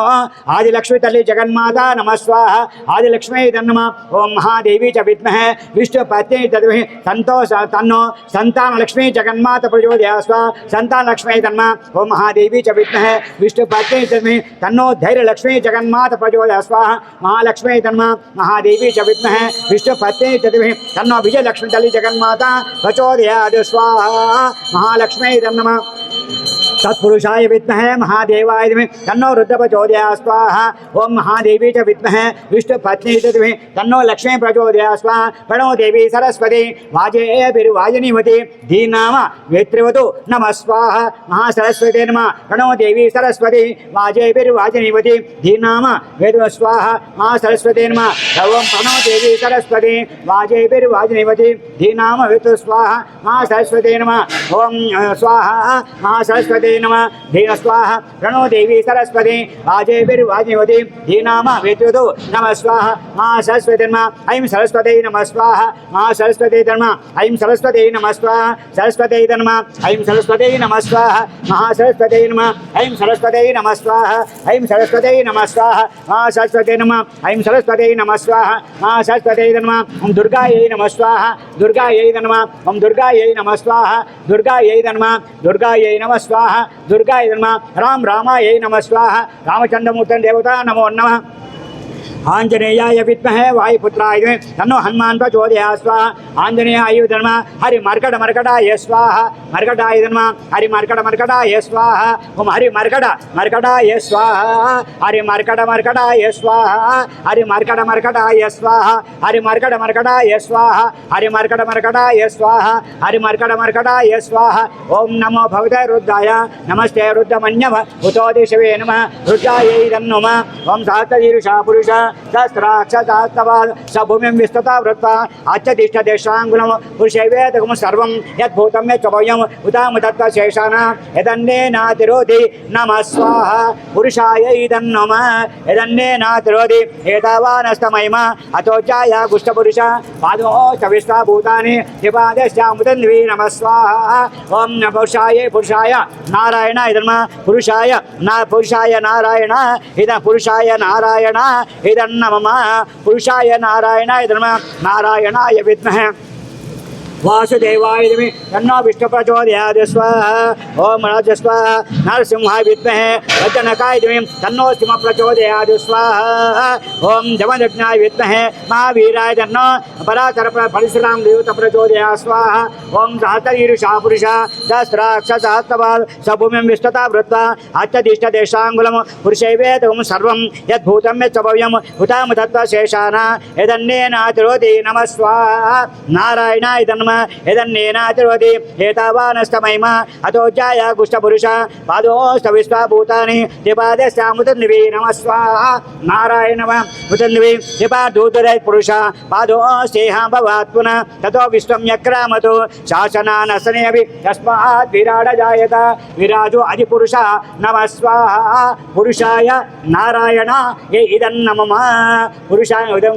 आदिलक्ष्मी तल्ली जगन्माता नमः स्वाहा. आदिलक्ष्मी नमः. ओं महादेवी च विद्महे विष्णुपत्न्यै च धीमहि तन्नो संतानलक्ष्मी जगन्माता प्रचोदयात् स्वाहा. संतानलक्ष्मी धर्म. ओं महादेवी च विद्महे विष्णुपत्न्यै च धीमहि तन्नो धैर्यलक्ष्मी जगन्माता प्रचोदयात् स्वाहा. महालक्ष्मी धर्म. महादेवी च विद्महे विष्णुपत्न्यै च धीमहि तन्नो विजयलक्ष्मी तल्ली जगन्माता प्रचोदयात् स्वाहा. महालक्ष्मी धर्म. तत्पुरुषाय विद्महे महादेवाय धीमहि तन्नो रुद्र प्रचोदयात् स्वाहा. ओं महादेवी च विद्महे विष्णुपत्न्यै च धीमहि तन्नो लक्ष्मी प्रचोदयात् स्वाहा. प्रणो देवी सरस्वती वाजेभिर्वाजिनीवती धीनाम वेत्रिवतु नमः स्वाहा. महासरस्वती नमः. प्रणो देवी सरस्वती वाजेभिर्वाजिनीवती धीनाम वेत्रिवतु स्वाहा. महासरस्वती नमः. ओं प्रणो देवी सरस्वती वाजेभिर्वाजिनीवती धीनाम वेत्रिवतु स्वाहा. महासरस्वती नमः. ओं स्वाहा. महासरस्वती नमः. धीन स्वाहा. प्रणो देवी सरस्वती वाजेभिर्वाजिनीवती धीनाम वेत्रिवतु नमः स्वाहा. महासरस्वती नमः. ऐं सरस्वती नमः स्वाहा. महासरस्वती नमः. ऐं सरस्वती नमः स्वाहा. सरस्वती नमः. ऐं सरस्वती नमः स्वाहा. महासरस्वती नमः. ऐं सरस्वती नमः स्वाहा. ऐं सरस्वती नमः स्वाहा. महासरस्वती नमः. ऐं सरस्वती नमः स्वाहा. महासरस्वती नमः. ओं दुर्गायै नमः स्वाहा. दुर्गायै नमः. ओं दुर्गायै नमः स्वाहा. दुर्गायै नमः. दुर्गायै नमः स्वाहा. दुर्गायै नमः. राम रामायै नमः स्वाहा. रामचंद्रमूर्ति देवता नमो नमः. आंजनेयाय विद्महे वायुपुत्राय धीमहि तन्नो हनुमान् प्रचोदयात् स्वाहा. आंजनेयाय नमः. हरि मर्कट मर्कटाय स्वाहा. मर्कटाय नमः. हरि मर्कट मर्कटाय स्वाहा. ओं हरि मर्कट मर्कटाय स्वाहा. हरि मर्कट मर्कटाय स्वाहा. हरि मर्कट मर्कटाय स्वाहा. हरि मर्कट मर्कटाय स्वाहा. हरि मर्कट मर्कटाय स्वाहा. हरि मर्कट मर्कटाय स्वाहा. ओं नमो भगवते रुद्राय नमस्ते रुद्रमन्यव उतोदिशवे नमः. रुद्रायै नमः. ओं सहस्रशीर्षा पुरुष सहस्राक्षसास्तवाद स भूमिं विस्तृता वृत्ता अच्युतिष्ठदेशाङ्गुलं पुरुषैवेदकं सर्वं यद्भूतं यच्चभव्यं उदामदत्तशेषाना यदन्नेनातिरोधि नमः स्वाहा. पुरुषायै नमः. यदन्नेनातिरोधि एतावानस्तमहिमा अतोचाय गुष्ठपुरुष पादो च विश्वभूतानि त्रिपादश्चामुदन्वी नमः स्वाहा. ओं पुरुषाय पुरुषाय नारायणाय नमः. पुरुषाय नारायण इदं पुरुषाय नारायण इदं नमः. पुरुषाय नारायणाय नमः. नारायणाय विद्महे वासुदेवाय धीमहि तन्नो विष्णु प्रचोदयात् स्वाहा. ओं नमः स्वाहा. नरसिंहाय विद्महे वज्रनखाय धीमहि तन्नो सिंह प्रचोदयात् स्वाहा. ओं जमदग्नाय विद्महे महावीराय तन्नो पराशर परशुराम देवता प्रचोदयात् स्वाहा. ओं सहस्रशीर्षा पुरुष सहस्राक्षसहस्रपाद स भूमिं विस्तृता वृत्ता अच्युतिष्ठदेशाङ्गुलं पुरुषैवेदकं सर्वं यद्भूतं यच्चभव्यं उतामदत्तशेषाना यदन्नेनातिरोधि नमः स्वाहा. नारायणाय नमः. यदन्नेनातिर्वति एतावानस्तमहिमा अतोज्जाय कुष्ठपुरुष पादोस्तविश्वाभूतानि दिपादस्यामुतन्दिवि नमः स्वाहा नारायण नमः मुतन्दिवि दिपादूतरय पुरुष पादोस्तेहां भवात् पुनः ततो विश्वं यक्रामतो शासनानसनेऽपि तस्मात् विराड जायत विराजो अधिपुरुष नमः स्वाहा पुरुषाय नारायण ये इदन्नमः पुरुषाय उदं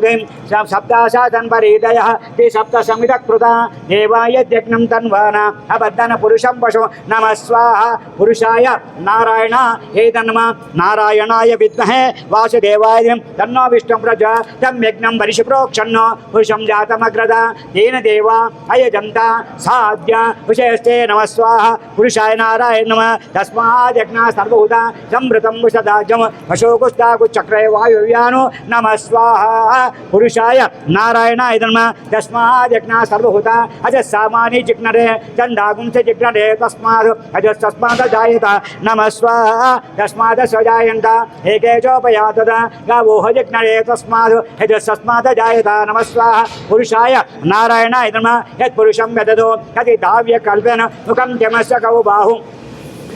सप्ताशासनपरिदयः ते सप्तसमितकृता देवाय यज्ञं तन्वाना अबद्धन पुरुषं पशु नमः स्वाहा पुरुषाय नारायण एतन्नमः नारायणाय विद्महे वासुदेवाय तन्नो विष्णु प्रजा तं यज्ञं वरिषप्रोक्षन्नो पुरुषं जातमग्रदा तेन देवा अयजन्ता साध्य विषयस्ते नमः स्वाहा पुरुषाय नारायण नमः तस्मात् यज्ञः सर्वभूता समृतं विशदाजं अशोकुस्ताकुचक्रे वायुव्यानो नमः स्वाहा पुरुषाय नारायणाय नमः तस्मात् यज्ञः सर्वभूता अजस्सामानि जिघ्नरे चन्दागुंसे जिघ्नरे तस्मात् अजस्तस्मात् जायत नमः स्वाहा तस्मात् स्वजायन्त एकेचोपयातद गावोह जिघ्नरे तस्मात् अजस्तस्मात् जायत नमः स्वाहा पुरुषाय नारायणाय नमः यत्पुरुषं यदतो कति दाव्यकल्पेन मुखं यमस्य कौ बाहु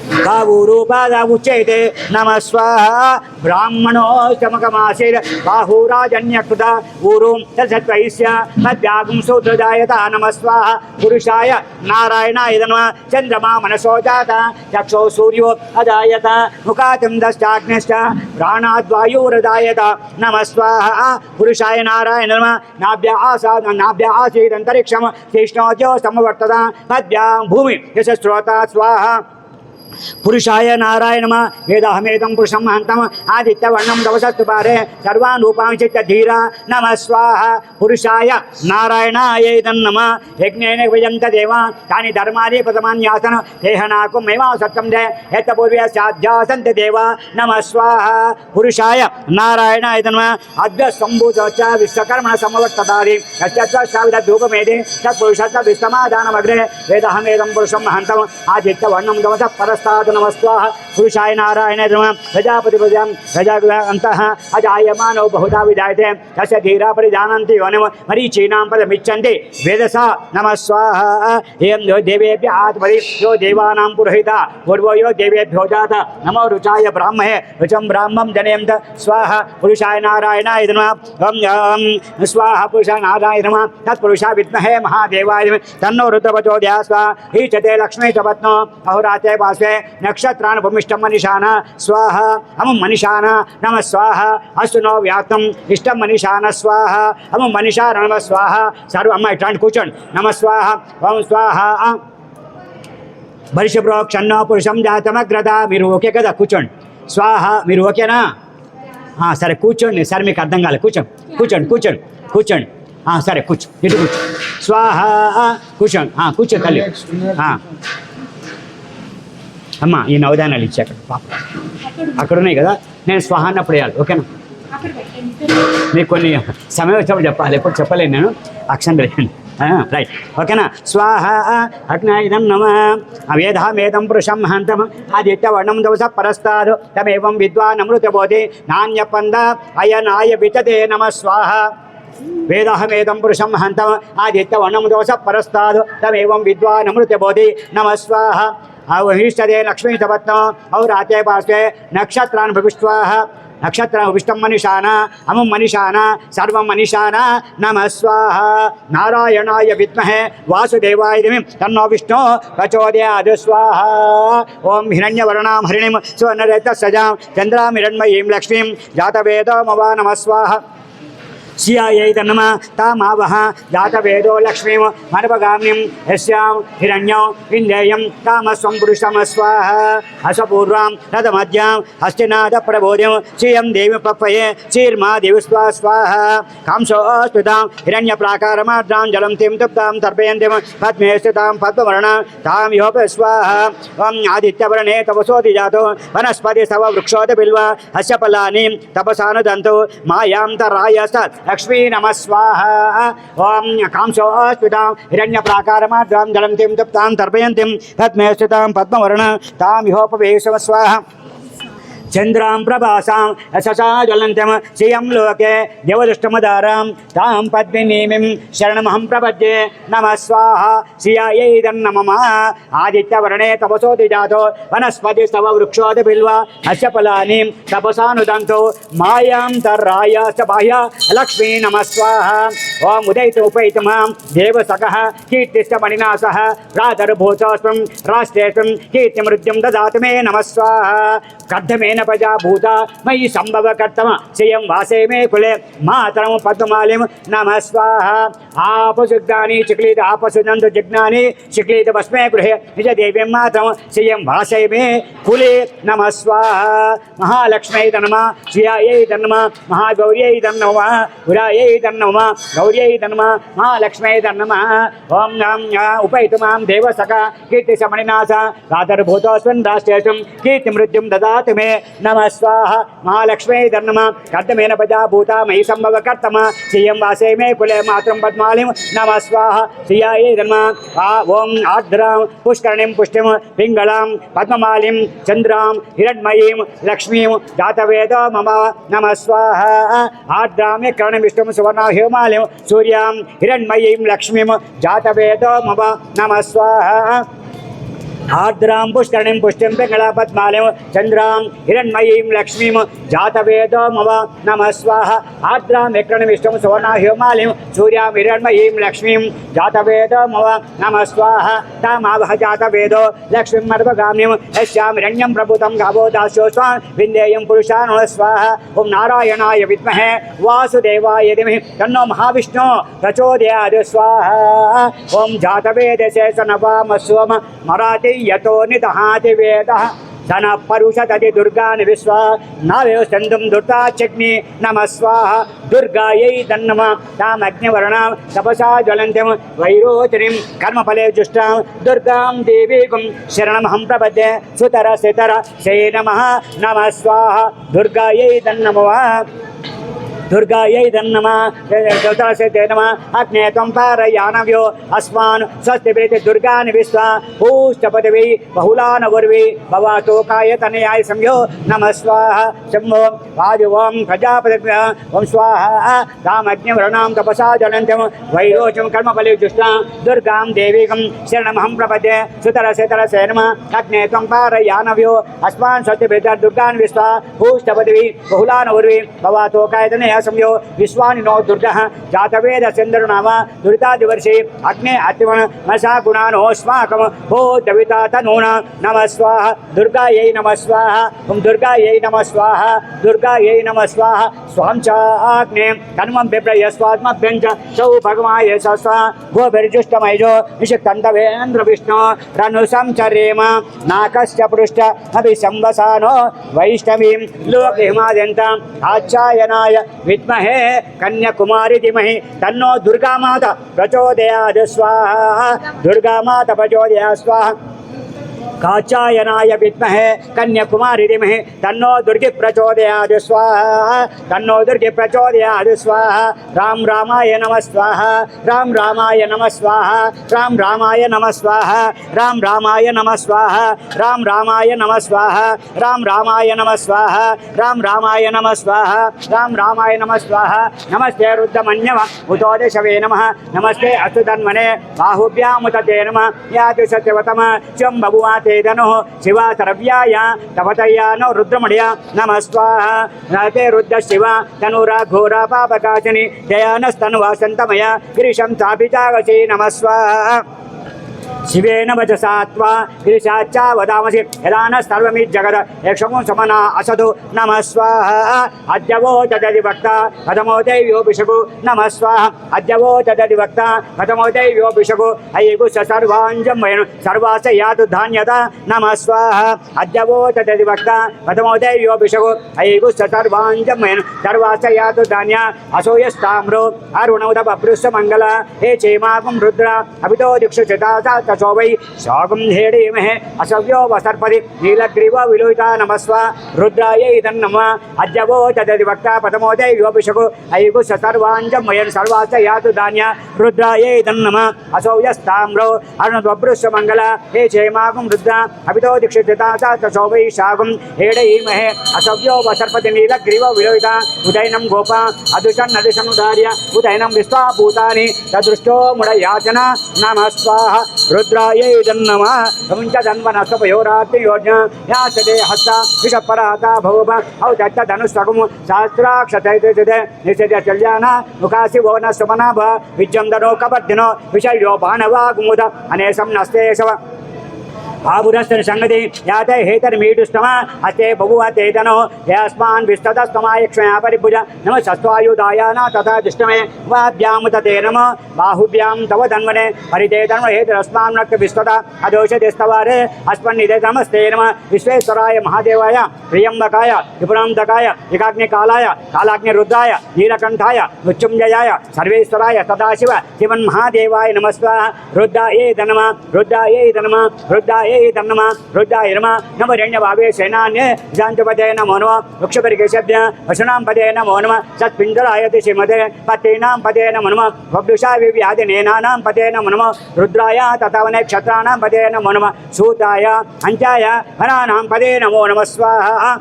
कावूरूपादावुच्यते नमः स्वाहा ब्राह्मणो चमकमासीत् बाहुराजन्यकृता ऊरूं तत्सत्वैस्य मध्यागुं सूत्रजायता नमः स्वाहा पुरुषाय नारायणाय नमः चन्द्रमा मनसो जाता चक्षो सूर्यो अजायत मुखातिं दश्चाग्निश्च प्राणाद्वायुरजायत नमः स्वाहा पुरुषाय नारायण नमः नाभ्य आसीदन्तरिक्षं तीक्ष्णोद्यो समवर्तता मध्यां भूमि यशस्रोता स्वाहा पुरुषाय नारायण नमः वेदाहमेदं पुरुषं महन्तम् आदित्यवर्णं तवसस्तु पारे सर्वान् रूपांश्च धीरा नमः स्वाहा पुरुषाय नारायणाय नमः यज्ञेन विजन्त देवा तानि धर्मानि प्रथमान्यासन देहनाकुमेव सत्यं दे एतपूर्वे साध्यासन्त देवा नमः स्वाहा पुरुषाय नारायणाय नमः अद्वसम्भूतश्च विश्वकर्मण समवर्ततारि यश्चत्वशाविधधूपमेधे तत्पुरुषस्य विस्तमादानमग्रे वेदाहमेदं पुरुषं महन्तम् आदित्यवर्णं तवसः परस् नमः स्वाहा पुरुषाय नारायण नमः प्रजापति प्रजां प्रजान्तः अजायमानो बहुधा विजायते तस्य धीरा परिजानन्ति योनिं मरीचीनां पदमिच्छन्ति वेदसा नमः स्वाहा एवं यो देवेभ्य आत्मरि यो देवानां पुरोहिता पूर्वो यो देवेभ्यो जाता नमो रुचाय ब्राह्मणे रुचं ब्राह्मं जनेम स्वाहा पुरुषाय नारायणाय नमः स्वाहा पुरुषाय नारायण नमः तत्पुरुषाय विद्महे महादेवाय तन्नो रुद्रवचोदया स्वाहा ईचते लक्ष्मी च पत्नो अहोरात्रे पार्श्वे नक्षत्रान् भूमिष्ठं मनीषाण स्वाहा अमुं मनीषाण नमः स्वाहा अस्तु नो व्याप्तम् इष्टं मनीषाण स्वाहा अमुं मनीषा नमः स्वाहा सर्व अम्मा इट्लांट కూర్చోండి नमः स्वाहा ओम स्वाहा वर्षप्रोक्षन्नो पुरुषं जातमग्रता మీరు ఓకే కదా కూర్చోండి స్వాహ మీరు ఓకేనా సరే కూర్చోండి సరే మీకు అర్థం కాలేదు కూర్చోండి సరే కూర్చో ఇటు కూర్చో స్వాహ కూర్చో తల్లి అమ్మ ఈ నవధానాలు ఇచ్చి అక్కడ పాప అక్కడ ఉన్నాయి కదా నేను స్వాహాన్నప్పుడు వేయాలి ఓకేనా మీకు కొన్ని సమయం వచ్చినప్పుడు చెప్పాలి ఎప్పుడు చెప్పలేను నేను అక్షరం రేయండి రైట్ ఓకేనా స్వాహ అగ్నాయుధం నమ వేదామేదం పురుషం హంతం ఆదిత్యవర్ణం దవస పరస్తాద్ తమేవం విద్వాన్ అమృతబోధి నాణ్యపంద అయనాయ వితతే నమ స్వాహ వేదాహమేదం పురుషం హంతం ఆదిత్యవర్ణం దవస పరస్తాద్ తమేవం విద్వాన్ అమృతబోధి నమ స్వాహ अवहिष्ठदे लक्ष्मी सपत्नो अहोरात्रे पार्श्वे नक्षत्रान् भविष्वाः नक्षत्रान् भविष्टं मनीषाण अमुं मनीषाण सर्वं मनीषाण नमः स्वाहा नारायणाय विद्महे वासुदेवाय धीमहि तन्नो विष्णु प्रचोदयात् स्वाहा ओम हिरण्यवर्णां हरिणीं सुवर्णरजतसजां चन्द्रां हिरण्मयीं लक्ष्मीं जातवेदोमवा नमः स्वाहा श्रियायै नमः तामावह जातवेदो लक्ष्मीं मनपगामिनीं यस्यां हिरण्यं इन्द्रियं तामस्वं पुरुषं स्वाहा असपूर्वां रथमध्यां हस्तिनाथप्रबोधिं श्रियं देवी पप्पये श्रीर्मा देवी स्वाहा कांसोऽस्मितां हिरण्यप्राकारमाद्रां जलं तिं तप्तां तर्पयन्तीं पद्मे स्थितां पद्मवर्णां तां योप स्वाहा ॐ आदित्यवर्णे तपसोऽधि जातो वनस्पति सव वृक्षोऽधि बिल्वा अस्य फलानि तपसानुदन्तु मायां तरायस्तत् लक्ष्मी नमः स्वाहा ओम कांसोऽस्मितां हिरण्यप्राकारमाद्रां जलं तिं तप्तां तर्पयन्तीं पद्मे स्थितां पद्मवर्णां तां योपवेशव स्वाहा చంద్రాం ప్రభాసాం యశసా జ్వలంతం శ్రియం లోకే దేవదృష్టమదారాం తాం పద్మినీమిం శరణమహం ప్రపద్యే నమః స్వాహా శ్రియాయై నమః ఆదిత్యవర్ణే తపసోతి జాతో వనస్పతి స్తవ వృక్షోది బిల్వ అస్య ఫలాని తపసానుదంతో మాయాం తర్రాయ స బాహ్య లక్ష్మీ నమః స్వాహా ఓం ఉదయిత ఉపైతమాం దేవసకః కీర్తిశ్చ మణినా సహ రాధర్భూతోస్వం రాష్ట్రేస్వం కీర్తిమృత్యుం దదాతు మే నమః స్వాహా కర్ధమేన ప్రజా భూత మయి సంభవ కర్తమ శ్రియం వాసే మే కులే మాతరం పద్మమాలిం నమః స్వాహా ఆపశుద్ధాని చిక్లీత ఆపశుద్ధంతు జిజ్ఞాని చిక్లీత భస్మే గృహే నిజ దేవ్యం మాతరం శ్రియం వాసే మే కులే నమః స్వాహా మహాలక్ష్మై నమః శ్రియాయై నమః మహాగౌర్యై నమః పురాయై నమః గౌర్యై నమః మహాలక్ష్మై నమః ఓం నమః ఉపైతమాం దేవసక కీర్తి సమణినాథ రాధర్భూతోస్వన్ రాష్ట్రేషం కీర్తి మృత్యుం దదాతు మే నమః స్వాహా మహాలక్ష్మై నమః కర్తమేన ప్రజా భూత మయి సంభవ కర్తమ శ్రియం వాసే మే కులే మాత్రం పద్మాలిం నమః స్వాహా శ్రియాయై నమః ఓం ఆర్ద్రాం పుష్కరణిం పుష్టిం పింగళాం పద్మమాలిం చంద్రాం హిరణ్మయీం లక్ష్మీం జాతవేద మమ నమః స్వాహా ఆర్ద్రాం కరణం విష్ణుం సువర్ణ హేమాలిం సూర్యాం హిరణ్మయీం లక్ష్మీం జాతవేద మమ నమః స్వాహా ఆర్ద్రాం పుష్కరణిం పుష్టిం పింగళా పద్మాలిం చంద్రాం హిరణ్మయీం లక్ష్మీం జాతవేద మమ నమః స్వాహా ఆర్ద్రాం విక్రణం విష్ణుం సువర్ణ హేమాలిం సూర్యాం హిరణ్మయీం లక్ష్మీం జాతవేద మమ నమః స్వాహా తామావహ జాతవేదో లక్ష్మీం మర్వగామిం యస్యాం హిరణ్యం ప్రభుతం గావో దాస్యో స్వాం విందేయం పురుషానో స్వాహా ఓం నారాయణాయ విద్మహే వాసుదేవాయ ధీమహి తన్నో మహావిష్ణు ప్రచోదయాత్ స్వాహా ఓం జాతవేదసే సనవామ సోమ మరాఠీ యతో నిదహాతి వేదః ధన పరుషదతి దుర్గాని విశ్వ నావే సందుం దుర్తాచగ్ని నమః స్వాహా దుర్గాయై నమః తామగ్నివర్ణాం తపసా జ్వలంతిం వైరోచనిం కర్మఫలే జుష్టాం దుర్గాం దేవీకుం శరణమహం ప్రపద్యే సుతర సితర శే నమః నమః స్వాహా దుర్గాయై నమః దుర్గాయై నమః దుర్గాసే నమః అగ్నే త్వం పారయానవ్యో అస్మాన్ స్వస్తి ప్రీతి దుర్గాని విశ్వ పూష్టపదవి బహుళానవర్వి భవతోకాయ తనయాయ సంయో నమః స్వాహా శంభో వాయువం ప్రజాపతి ఓం స్వాహా రామగ్నివర్ణాం తపసా జ్వలంతం వైరోచం కర్మఫలే జుష్టాం దుర్గాం దేవీకం శరణమహం ప్రపద్యే సుతరసే నమః అగ్నే త్వం పారయానవ్యో అస్మాన్ స్వస్తి ప్రీతి దుర్గాని విశ్వ పూష్టపదవి బహుళానవర్వి భవతోకాయ తనయాయ సంయో విశ్వాని నో దుర్గః జాతవేద చంద్రనామ దురితాదివర్షే అగ్నే అతివన మసా గుణానోస్మాకం భో దవితా తనూన నమః స్వాహా దుర్గాయై నమః స్వాహా ఓం దుర్గాయై నమః స్వాహా దుర్గాయై నమః స్వాహా స్వాం చాగ్నే కన్మం బిప్రయస్వాత్మభ్యం చ సౌ భగవాయ స్వాహా గోభిర్జుష్టమైజో నిషక్తంతవేంద్ర విష్ణు రను సంచరేమ నాకస్య పృష్ట అభిశంవసానో వైష్ణవీం లోకహిమాద్యంతాం ఆచ్ఛాయనాయ విద్మహే కన్యాకుమారి ధీమహి తన్నో దుర్గామాత ప్రచోదయాత్ స్వాహా దుర్గామాత ప్రచోదయాత్ స్వాహా కాచాయనాయ విద్మహే కన్యాకుమారి ధీమహి తన్నో దుర్గి ప్రచోదయాత్ స్వాహా తన్నో దుర్గి ప్రచోదయాత్ స్వాహా రామ్ రామాయ నమః స్వాహా రామ్ రామాయ నమః స్వాహా రామ్ రామాయ నమః స్వాహా రామ్ రామాయ నమః స్వాహా రామ్ రామాయ నమః స్వాహా రామ్ రామాయ నమః స్వాహా రామ్ రామాయ నమః స్వాహా రామ్ రామాయ నమః స్వాహా నమస్తే రుద్రమన్యవ ఉతోదశవే నమః నమస్తే అస్తుధన్మనే బాహుభ్యాముతే నమః యాతు సత్యవతమ త్వం బభువాతే ధను శివ సరవ్యాయ తపతయ్యా నో రుద్రమణ్య నమః స్వాహా నతే రుద్ర శివ తనురా ఘోర పాపకాశని జయానస్తను వాసంతమయ గిరిశం స్థాపితావసి నమః స్వాహా శివేన వచసాత్వా గిరిశాచ్చా వదామసి యదాన సర్వమి జగద యక్షము సమనా అసదు నమః స్వాహా అద్యవో తదది వక్త కథమో దైవ్యోభిషకు నమః స్వాహా అద్యవో తదది వక్త కథమో దైవ్యోభిషకు అయ్యగు సర్వాంజమయను సర్వాస యాతు ధాన్యత నమః స్వాహా అద్యవో తదది వక్త కథమో దైవ్యోభిషకు అయ్యగు సర్వాంజమయను సర్వాస యాతు ధాన్య అసోయస్తామ్రో అరుణౌత బభృస్ස మంగళ హే చేమాకం రుద్ర అభితో దిక్షు చితాస तसो वै शागं हेडीमहे असव्यो वसर्पति नीलग्रीव विलोहिता नमस्व रुद्रायै तन्नमः अद्यवो तदति वक्ता पदमोदय योभिषको ऐगु सर्वाञ्जमयन् सर्वास्य यातु धान्य रुद्रायै तन्नमः असौ यस्ताम्रो अरुणद्वभ्रुश्च मङ्गल हे क्षेमागं रुद्रा अभितो दीक्षिता तसो वै शागं हेडीमहे असव्यो वसर्पति नीलग्रीव विलोहिता उदयनं गोपा अदुषन् उदार्य उदयनं विश्वा भूतानि तदृष्टो मुडयाचन नमः स्वाहा रुद्रायै तन्नमः पंचधन्वनस्तपयोरात्रि योजना याचते हस्ता विषपराता भवभ औ दत्तधनुस्वगं सहस्राक्षतैते निषेध्य चल्यान मुखासि भुवन सुमनाभ विजयं कपर्दिनो विषयो बाणवागुमुद अनेशं नस्तेशव आबुरस्तन संगति याते हेतर्मीडुस्तम हस्ते बहुवतेतनो यस्मान् विस्ततस्तमाय क्षया परिभुज नमः सस्वायुधायान तथा दुष्टमे वाभ्यां तते नमः बाहुभ्यां तव धन्वने परिते धन्व हेतरस्मान् नक्त विस्तत अदोषदेस्तवारे अस्मन्निदे नमस्ते नमः विश्वेश्वराय महादेवाय प्रियंबकाय त्रिपुरान्तकाय एकाग्निकालाय कालाग्निरुद्राय नीलकण्ठाय मृत्युञ्जयाय सर्वेश्वराय सदाशिव शिवन्महादेवाय नमस्ते रुद्रायै नमः रुद्रायै नमः रुद्रायै नमः रुद्राय नमः नवरण्यभावे सेनान्ये जान्तपदे नमो नमः वृक्षपरिकेशभ्य पशूनां पदे नमो नमः सत्पिण्डरायति श्रीमते पत्नीनां पदे नमो नमः वब्दुषा विव्याधिनेनानां पदे नमो नमः रुद्राय तथा नक्षत्राणां पदे नमो नमः सूताय हंचाय वनानां पदे नमो नमः स्वाहा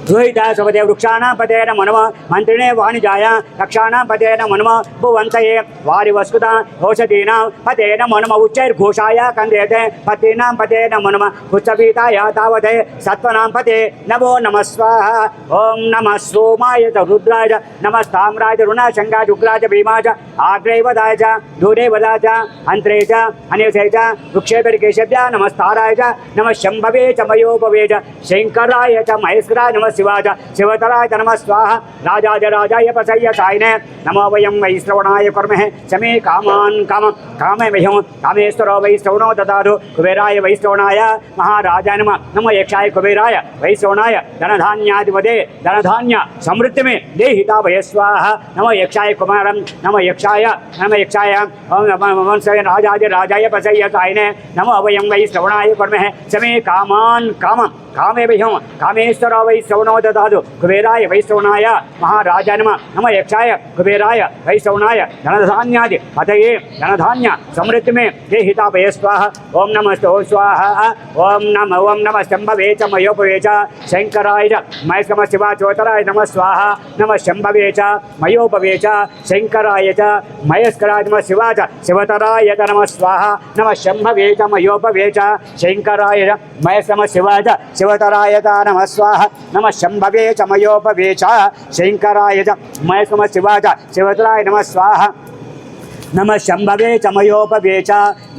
रोहिता सपदे वृक्षाणां पदे नमो नमः मन्त्रिणे वाणिजाय रक्षाणां पदे नमो नमः भुवन्तये वारिवस्कुता औषधीनां पदे नमो नमः उच्चैर्घोषाय कन्देते पतीनां पदे नमो नमः कुच्छपीताय तावते सत्त्वनां पदे नमो नमः स्वाहा ॐ नमः सोमाय च रुद्राय च नमस्ताम्राय च ऋणाशङ्काय च उग्राय च भीमाय च आग्रे वदाय च दूरे वदाय च अन्त्रे च अनेशे च वृक्षेपरिकेशभ्य नमस्ताराय च नमः शम्भवे च मयोपवे च शङ्कराय च महेश्वराय नमः शिवाय शिवतराय नमः स्वाहा राजाय राजाय प्रसय्य सायिने नमो वयं वैश्रवणाय कर्महे समे कामान् कामे मह्यं कामेश्वरो वैश्रवणो ददातु कुबेराय वैश्रवणाय महाराजाय नमः नमो यक्षाय कुबेराय वैश्रवणाय धनधान्याधिपते धनधान्य समृद्धि में देहिता भय स्वाहा नमो यक्षाय कुमारं नमो यक्षाय राजाय राजाय प्रसय्य सायिने नमो वयं वैश्रवणाय कर्महे समे कामान् कामे मह्यं कामेश्वरो वैश्रवणो ददातु कुबेराय वैश्रवणाय महाराजाय नमः नमो यक्षाय कुबेराय वैश्रवणाय धनधान्यादि पतये धनधान्य समृद्धि में देहिता भय स्वाहा ओम नमस्तो स्वाहा ओम नमः शंभवे च मयोपवे च शंकराय च महेश्वम शिवाचोतराय नमः स्वाहा नमः शंभवे च मयोपवे च शंकराय च महेश्वराय नमः शिवा च शिवतराय च नमः स्वाहा नमः शंभवे च मयोपवे च शंकराय च महेश्वम शिवा च शिवतराय च नमः स्वाहा नमः शंभवे च मयोपवे च शंकराय च महेश्वम शिवा च शिवतराय नमः स्वाहा नमः शंभवे च मयोपवे च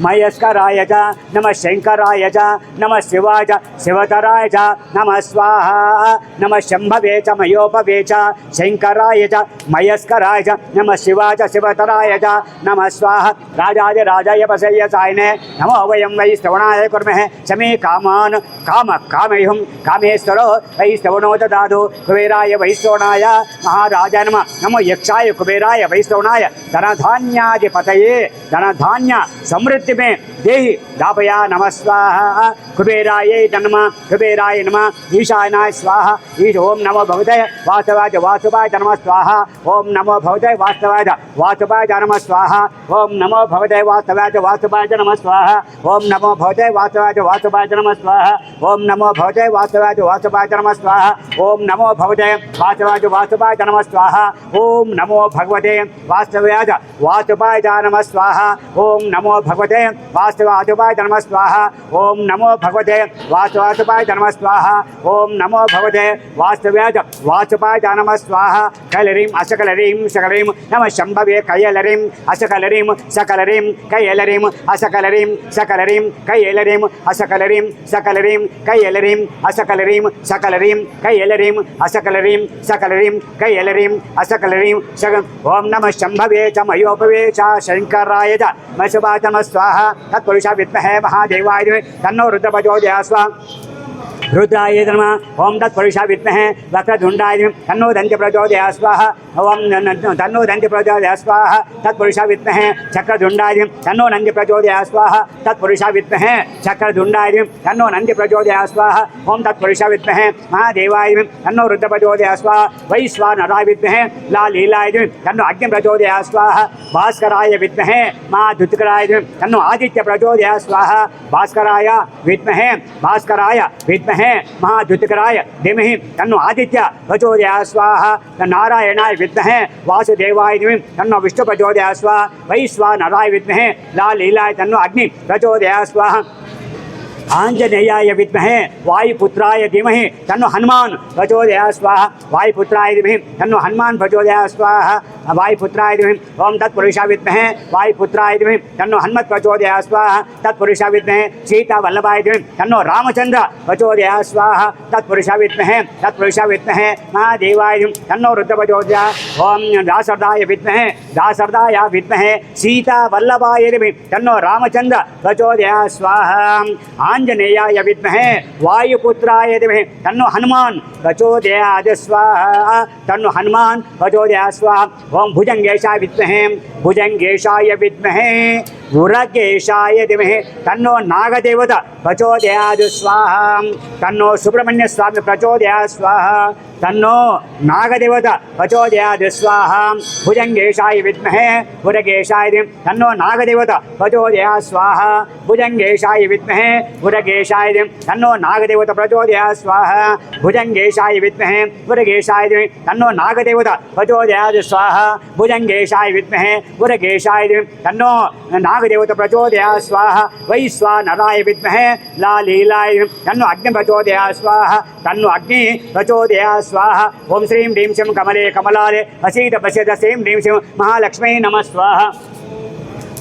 महेश्वराय च नमः शंकराय च नमः शिवाय च शिवतराय च नमः स्वाहा नमः शंभवे च मयोपवे च शंकराय च महेश्वराय च नमः शिवाय च शिवतराय च नमः स्वाहा राजाय राजाय प्रसय्य सायिने नमो वयं वैश्रवणाय कुर्महे समे कामान् कामयुं कामेश्वरो वैश्रवणो ददातु कुबेराय वैश्रवणाय महाराजाय नमः नमो यक्षाय कुबेराय वैश्रवणाय धनधान्याधिपतये धनधान्य समृद्धि में देहि दापया नमः स्वाहा कुबेराय नमः ईशानाय स्वाहा ईश ओम नमो भगवते वासवाय नमः स्वाहा ओम नमो भगवते वासवाय नमः स्वाहा ओम नमो भगवते वासवाय नमः स्वाहा ओम नमो भगवते वासवाय नमः स्वाहा ओम नमो भगवते वासवाय नमः स्वाहा ओम नमो भगवते वासवाय नमः स्वाहा ओम नमो भगवते वासवाय नमः स्वाहा ओम नमो भगवते वासवाय नमः स्वाहा ओम नमो भगवते वासवाय नमः स्वाहा ओम नमो भगवते वासवाय नमः स्वाहा कैलरीं असकलरीं सकलरीं नमः शंभवे कैलरीं असकलरीं सकलरीं कैलरीं असकलरीं सकलरीं कैलरीं असकलरीं सकलरीं कैलरीं असकलरीं सकलरीं कैलरीं असकलरीं सकलरीं कैलरीं असकलरीं सकल ओम नमः शंभवे च मयोपवे च शंकराय च महेश्वराय नमः स्वाहा तत्पुरुषा विद्महे महादेवाय तन्नो रुद्रप्रचोदयात् स्वाहा रुद्राय नमः ओम तत्पुरुषाय विद्महे वक्रतुण्डाय तन्नो दन्ति प्रचोदयात् स्वाहा ओम तन्नो दन्ति प्रचोदयात् स्वाहा तत्पुरुषाय विद्महे चक्रतुण्डाय तन्नो नन्ति प्रचोदयात् स्वाहा तत्पुरुषाय विद्महे चक्रतुण्डाय तन्नो नन्ति प्रचोदयात् स्वाहा ओम तत्पुरुषाय विद्महे महादेवाय तन्नो रुद्र प्रचोदयात् स्वाहा वैश्वानराय विद्महे लालीलाय तन्नो अग्नि प्रचोदयात् स्वाहा भास्कराय विद्महे महाधुत्कराय तन्नो आदित्य प्रचोदयात् स्वाहा भास्कराय विद्महे महाधुत्कराय धीमहि तन्नो आदित्य प्रचोदयात् स्वाहा नारायणाय विद्महे वासुदेवाय तन्नो विष्णु प्रचोदयात् स्वाहा वैश्वानराय विद्महे लालीलाय तन्नो अग्नि प्रचोदयात् स्वाहा आंजनेयाय विद्महे वायुपुत्राय धीमहि तन्नो हनुमान प्रचोदयात् स्वाहा वायुपुत्राय धीमहि तन्नो हनुमान प्रचोदयात् स्वाहा वायुपुत्राय धीमहि ओम तत्पुरुषाय विद्महे वायुपुत्राय धीमहि तन्नो हनुमत् प्रचोदयात् स्वाहा तत्पुरुषाय विद्महे सीता वल्लभाय धीमहि तन्नो रामचंद्र प्रचोदयात् स्वाहा तत्पुरुषाय विद्महे महादेवाय धीमहि तन्नो रुद्र प्रचोदयात् ओम दासरदाय विद्महे सीता वल्लभाय धीमहि तन्नो रामचंद्र प्रचोदयात् स्वाहा आंजनेयाय विद्महे वायुपुत्राय धीमहि तन्नो हनुमान प्रचोदयात् स्वाहा ओम भुजंगेशाय विद्महे उरगेशाय धीमहि तन्नो नागदेवता प्रचोदयात् स्वाहा तन्नो सुब्रह्मण्य स्वामी प्रचोदयात् स्वाहा तन्नो नागदेवता प्रचोदयात् स्वाहा भुजंगेशाय विद्महे उरगेशाय धीमहि तन्नो नागदेवता प्रचोदयात् स्वाहा भुजंगेशाय विद्महे उरगेशाय धीमहि तन्नो नागदेवता प्रचोदयात् स्वाहा भुजंगेशाय विद्महे उरगेशाय धीमहि तन्नो नागदेवता प्रचोदयात् स्वाहा भुजंगेशाय विद्महे उरगेशाय धीमहि तन्नो नागदेवता प्रचोदयात् स्वाहा वैश्वानराय विद्महे लालीलाय तन्नो अग्नि प्रचोदयात् स्वाहा तन्नो अग्नि प्रचोदयात् स्वाहा ओम श्रीं ह्रीं श्रीं कमले कमलाले असीत पश्यत श्रीं ह्रीं श्रीं महालक्ष्मी नमः स्वाहा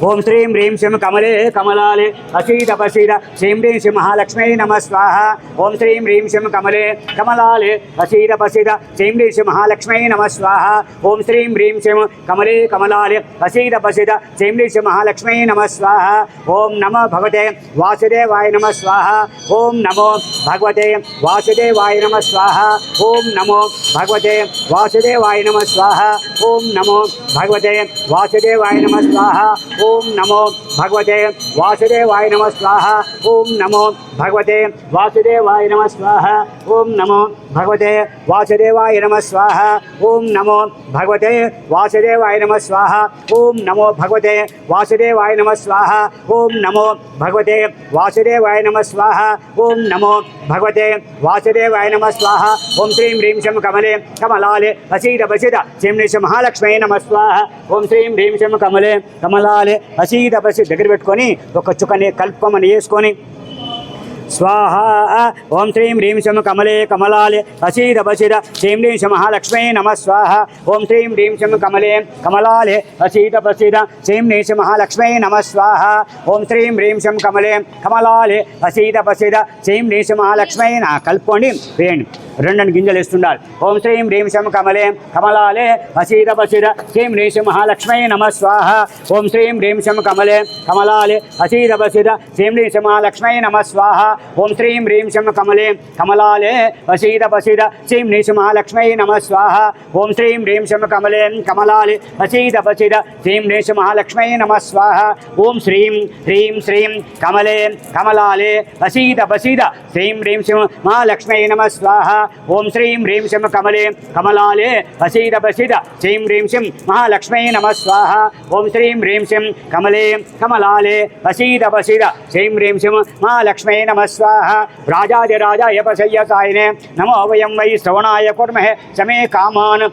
ओम श्रीं ह्रीं श्रीं कमले कमलाले असीत पसीत श्रीं ह्रीं श्रीं महालक्ष्मी नमः स्वाहा ओम श्रीं ह्रीं श्रीं कमले कमलाले असीत पसीत श्रीं ह्रीं श्रीं महालक्ष्मी नमः स्वाहा ओम श्रीं ह्रीं श्रीं कमले कमलाले असीत पसीत श्रीं ह्रीं श्रीं महालक्ष्मी नमः स्वाहा ओम नमो भगवते वासुदेवाय नमः स्वाहा ओम नमो भगवते वासुदेवाय नमः स्वाहा ओम नमो भगवते वासुदेवाय नमः स्वाहा ओम नमो भगवते वासुदेवाय नमः स्वाहा ओम नमो भगवते वासुदेवाय नमः स्वाहा ओम नमो भगवते वासुदेवाय नमः स्वाहा ओम नमो भगवते वासुदेवाय नमः स्वाहा ओम नमो भगवते वासुदेवाय नमः स्वाहा ओम नमो भगवते वासुदेवाय नमः स्वाहा ओम नमो भगवते वासुदेवाय नमः स्वाहा ओम नमो भगवते वासुदेवाय नमः स्वाहा ओम श्रीं ह्रीं श्रीं कमले कमलाले असीत पसीत श्रीं ह्रीं श्रीं महालक्ष्मी नमः स्वाहा ओम श्रीं ह्रीं श्रीं कमले कमलाले असीत पसीत దగ్గర పెట్టుకొని ఒక చుక్కని కల్పమని వేసుకొని स्वाहा ओम श्रीं ह्रीं श्रीं कमले कमलाले असीत पसीत श्रीं ह्रीं श्रीं महालक्ष्मी नमः स्वाहा ओम श्रीं ह्रीं श्रीं कमले कमलाले असीत पसीत श्रीं ह्रीं श्रीं महालक्ष्मी नमः स्वाहा ओम श्रीं ह्रीं श्रीं कमले कमलाले असीत पसीत श्रीं ह्रीं श्रीं महालक्ष्मी ना కలుపుకోండి వేయండి రెండని గింజలు ఇస్తుండాలి ఓం శ్రీం హ్రీం శ్రీం కమలే కమలాలే అసీత పసీత శ్రీం హ్రీం శ్రీం మహాలక్ష్మీ నమః స్వాహ ఓం శ్రీం హ్రీం శ్రీం కమలే కమలాలే అసీత పసీత శ్రీం హ్రీం శ్రీం మహాలక్ష్మీ నమః స్వాహ ఓం శ్రీం హ్రీం శ్రీం కమలే కమలాలే అసీత పసీత శ్రీం హ్రీం శ్రీం మహాలక్ష్మీ నమః స్వాహ ఓం శ్రీం హ్రీం శ్రీం కమలే కమలాలే అసీత పసీత శ్రీం హ్రీం శ్రీం మహాలక్ష్మీ నమః స్వాహ ఓం శ్రీం హ్రీం శ్రీం కమలే కమలాలే అసీత పసీత శ్రీం హ్రీం శ్రీం మహాలక్ష్మీ నమః స్వాహ ఓం శ్రీం హ్రీం శ్రీం కమలే కమలాలే అసీత పసీత శ్రీం హ్రీం శ్రీం మహాలక్ష్మీ నమః స్వాహ ఓం శ్రీం హ్రీం శ్రీం కమలే కమలాలే అసీత పసీత శ్రీం హ్రీం శ్రీం మహాలక్ష్మీ నమః స్వాహ రాజాదిరాజాయ ప్రసయ్యసాయనే నమో వయం వై శ్రవణాయ కుర్మహే సమే కామాన్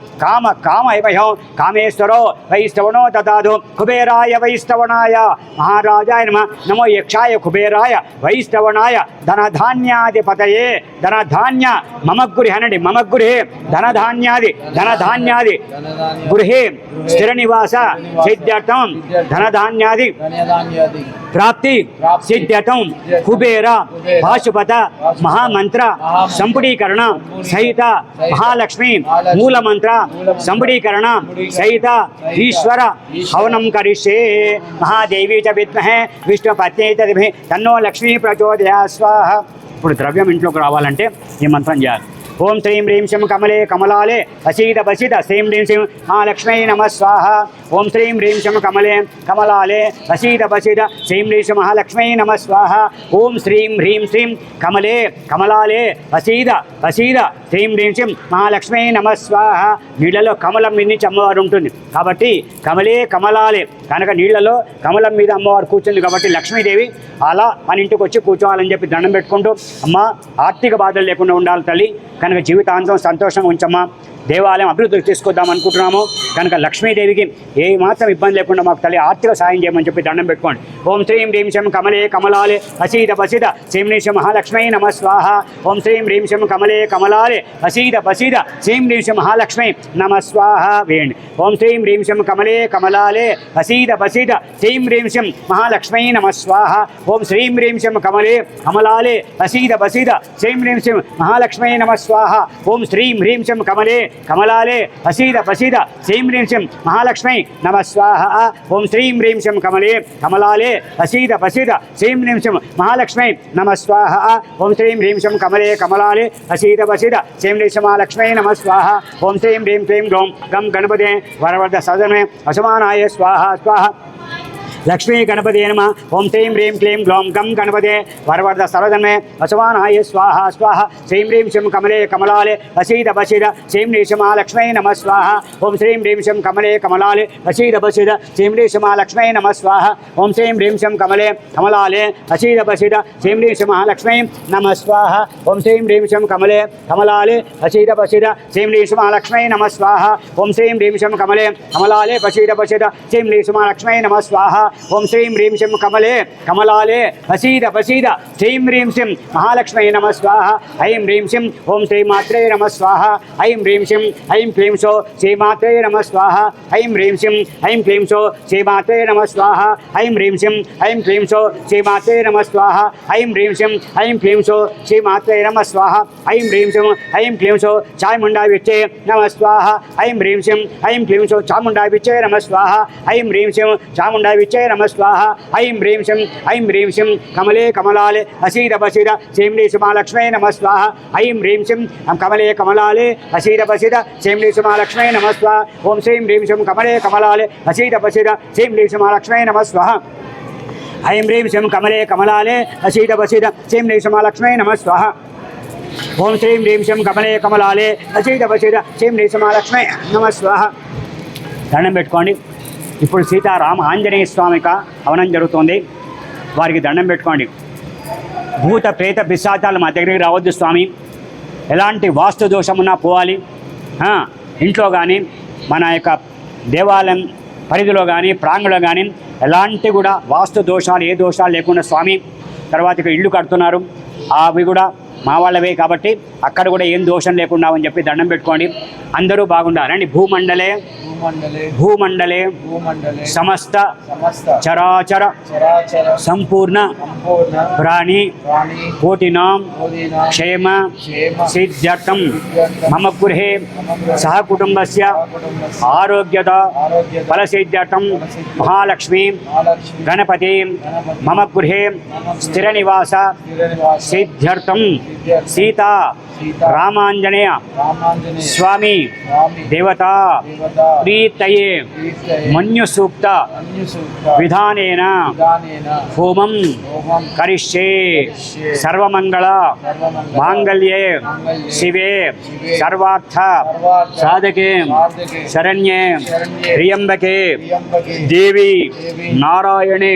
కామయమహో కామేశ్వరో వై శ్రవణో దదాదు కుబేరాయ వై శ్రవణాయ మహారాజాయ నమః నమో యక్షాయ కుబేరాయ వై శ్రవణాయ ధనధాన్యాధిపతయే ధనధాన్య మమ గృహే అనండి మమ గృహే ధనధాన్యాది గృహే స్థిర నివాస సిద్ధ్యర్థం ధనధాన్యాది ప్రాప్తి సిద్ధ్యర్థం కుబేర పాశుపత మహామంత్ర సంపుడీకరణ సహిత మహాలక్ష్మి మూలమంత్ర సంపుడీకరణ సహిత ఈశ్వర హవనం కరిష్యే మహాదేవీ చ విద్మహే విష్ణుపత్ని చ ధీమహి తన్నో లక్ష్మీ ప్రచోదయాత్ స్వాహా ఇప్పుడు ద్రవ్యం ఇంట్లోకి రావాలంటే ఈ మంత్రం చేయాలి. ఓం శ్రీం హ్రీం శం కమలే కమలాలే అసీద బసీద శ్రీం హ్రీం శ్రీం మహాలక్ష్మీ నమ స్వాహ. ఓం శ్రీం హ్రీం శం కమలే కమలాలే అసీద బసీద శ్రీం హ్రీం శ్రీం మహాలక్ష్మీ నమ స్వాహ. ఓం శ్రీం హ్రీం శ్రీం కమలే కమలాలే అసీద బసీద శ్రీం హ్రీం శ్రీం మహాలక్ష్మీ నమ స్వాహ. నీళ్లలో కమలం మీద నుంచి అమ్మవారు ఉంటుంది కాబట్టి కమలే కమలాలే కనుక నీళ్లలో కమలం మీద అమ్మవారు కూర్చుంది కాబట్టి లక్ష్మీదేవి అలా మన ఇంటికి వచ్చి కూర్చోవాలని చెప్పి దండం పెట్టుకుంటూ అమ్మ ఆర్థిక బాధలు లేకుండా ఉండాలి తల్లి, కనుక జీవితాంతం సంతోషంగా ఉంచమ్మా, దేవాలయం అభివృద్ధికి తీసుకొద్దాం అనుకుంటున్నాము కనుక లక్ష్మీదేవికి ఏ మాత్రం ఇబ్బంది లేకుండా మాకు తల్లి ఆర్థిక సాయం చేయమని చెప్పి దండం పెట్టుకోండి. ఓం శ్రీం హ్రీం శం కమలే కమలాలే అసీద బసీద శ్రీం హ్రీం శం మహాలక్ష్మీ నమ స్వాహ. ఓం శ్రీం హ్రీం శం కమలే కమలాలే అసీద బసీద శ్రీం హ్రీం శం మహాలక్ష్మీ నమ స్వాహ వేయండి. ఓం శ్రీం హ్రీం శం కమలే కమలాలే అసీద బసీద శ్రీం హ్రీం శం మహాలక్ష్మీ నమ స్వాహ. ఓం శ్రీం హ్రీం శం కమలే కమలాలే అసీద బసీద శ్రీం హ్రీం శం మహాలక్ష్మీ నమ స్వాహ. ఓం శ్రీం హ్రీం శం కమలే కమలాలే అసీద బసీద శ్రీం హ్రీం శం మహాలక్ష్మీ నమ స్వాహ. ఓం శ్రీం హ్రీం శం కమలే కమలాలే అసీద బసీద శ్రీం హ్రీం శం మహాలక్ష్మీ నమ స్వాహ. ఓం శ్రీం హ్రీం శం కమలే కమలాలే అసీద బసీద శ్రీం హ్రీం శం మహాలక్ష్మీ నమ స్వాహ. ఓం శ్రీం హ్రీం క్లీం గ్లౌం గం గణపతే వరవర్ధ సదనే అసమానాయ స్వాహ స్వాహ. లక్ష్మీ గణపతి నమ. ఓం శ్రీం హ్రీం క్లీం గ్లౌం గం గణపతే వరవర్ధ సరదన్మే అసమానాయ స్వాహ స్వాహ. శ్రీం హ్రీం శం కమలే కమలాలే అసీద బసీద శ్రీం హ్రీం శం మహాలక్ష్మీ నమ స్వాహ. ఓం శ్రీం హ్రీం శం కమలే కమలాలే అసీద బసీద శ్రీం హ్రీం శం మహాలక్ష్మీ నమ స్వాహ. ఓం శ్రీం హ్రీం శం కమలే కమలాలే అసీద బసీద శ్రీం హ్రీం శం మహాలక్ష్మీ నమ స్వాహ. ఓం శ్రీం హ్రీం శం కమలే కమలాలే అసీద బసీద శ్రీం హ్రీం శం మహాలక్ష్మీ నమ స్వాహ. ఓం శ్రీం హ్రీం శం కమలే కమలాలే బసీద బసీద శ్రీం హ్రీం శం మహాలక్ష్మీ నమ స్వాహ. ఓం శ్రీం హ్రీం శం కమలే కమలాలే అసీద బసీద శ్రీం హ్రీం శం మహాలక్ష్మీ నమ స్వాహ. ఐం హ్రీం శం ఓం శ్రీమాత్రే నమ స్వాహ. ఐం హ్రీం శం ఐం క్లీం సో శ్రీమాత్రే నమ స్వాహ. ఐం హ్రీం శం ఐం క్లీం సో శ్రీమాత్రే నమ స్వాహ. ఐం హ్రీం శం ఐం క్లీం సో శ్రీమాత్రే నమ స్వాహ. ఐం హ్రీం శం ఐం క్లీం సో శ్రీమాత్రే నమ స్వాహ. ఐం హ్రీం శం ఐం క్లీం సో చాముండా విచ్చే నమ స్వాహ. ఐం హ్రీం శం ఐం క్లీం సో చాముండా విచ్చే నమ స్వాహ. ఐం హ్రీం శం చాముండా విచ్చే నమ స్వాహ. ఐం హ్రీం శం ఐం హ్రీం శం కమలే కమలాలే అసీద బసీద శ్రీం హ్రీం శం మహాలక్ష్మీ నమ స్వాహ. ఐం హ్రీం శం కమలే కమలాలే అసీద బసీద శ్రీం హ్రీం శం మహాలక్ష్మీ నమ స్వాహ. ఓం శ్రీం హ్రీం శం కమలే కమలాలే అసీద బసీద శ్రీం హ్రీం శం మహాలక్ష్మీ నమ స్వాహ. ఐం హ్రీం శం కమలే కమలాలే అసీద బసీద శ్రీం హ్రీం శం మహాలక్ష్మీ నమ స్వాహ. ఓం శ్రీం హ్రీం శం కమలే కమలాలే అసీద బసీద శ్రీం హ్రీం శం మహాలక్ష్మీ నమ స్వాహ. దండం పెట్టుకోండి. ఇప్పుడు సీతారామ ఆంజనేయ స్వామిక హవనం జరుగుతోంది, వారికి దండం పెట్టుకోండి. భూత ప్రేత పిశాచాలు మా దగ్గరికి రావద్దు స్వామి, ఎలాంటి వాస్తు దోషం ఉన్నా పోవాలి. ఇంట్లో కానీ మన యొక్క దేవాలయం పరిధిలో కానీ ప్రాంగణంలో కానీ ఎలాంటి కూడా వాస్తు దోషాలు ఏ దోషాలు లేకుండా స్వామి. తర్వాత ఇక్కడ ఇల్లు కడుతున్నారు, అవి కూడా మా వాళ్ళవే కాబట్టి అక్కడ కూడా ఏం దోషం లేకుండా అని చెప్పి దండం పెట్టుకోండి. అందరూ బాగుండాలండి. భూమండలే భూమండలే సమస్త చరాచర సంపూర్ణ ప్రాణి కోటినాం క్షేమ సిద్ధ్యర్థం మమ గృహే సహకుటుంబస్య ఆరోగ్యత ఫలసిద్ధ్యర్థం మహాలక్ష్మీ గణపతి మమ గృహే స్థిర నివాస సిద్ధ్యర్థం సీతా రామాంజనేయ స్వామి దేవత ప్రీతయే మన్యు సూక్త విధానేన హోమం కరిష్యే. సర్వమంగళ మాంగళ్యే శివే సర్వార్థ సాధకే శరణ్యే త్ర్యంబకే దేవి నారాయణే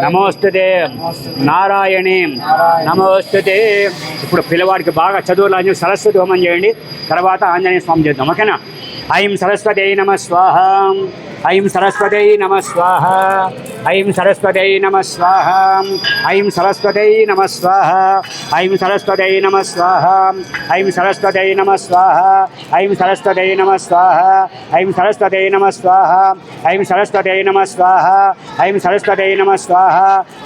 నమోస్తుతే నారాయణే నమోస్తుతే. ఇప్పుడు పిల్లవాడికి బాగా చదువులు సరస్వతి హోమం చేయండి, తర్వాత ఆంజనేయ స్వామి చేద్దాం, ఓకేనా? ఐం సరస్వతై నమ స్వాహ. ఐం సరస్వతై నమ స్వాహ. ఐం సరస్వతై నమ స్వాహ. ఐం సరస్వతై నమ స్వాహ. ఐం సరస్వతై నమ స్వాహ. ఐం సరస్వతై నమ స్వాహ. ఐం సరస్వతై నమ స్వాహ. ఐం సరస్వతై నమ స్వాహ. ఐం సరస్వతై నమ స్వాహ. ఐం సరస్వతై నమ స్వాహ.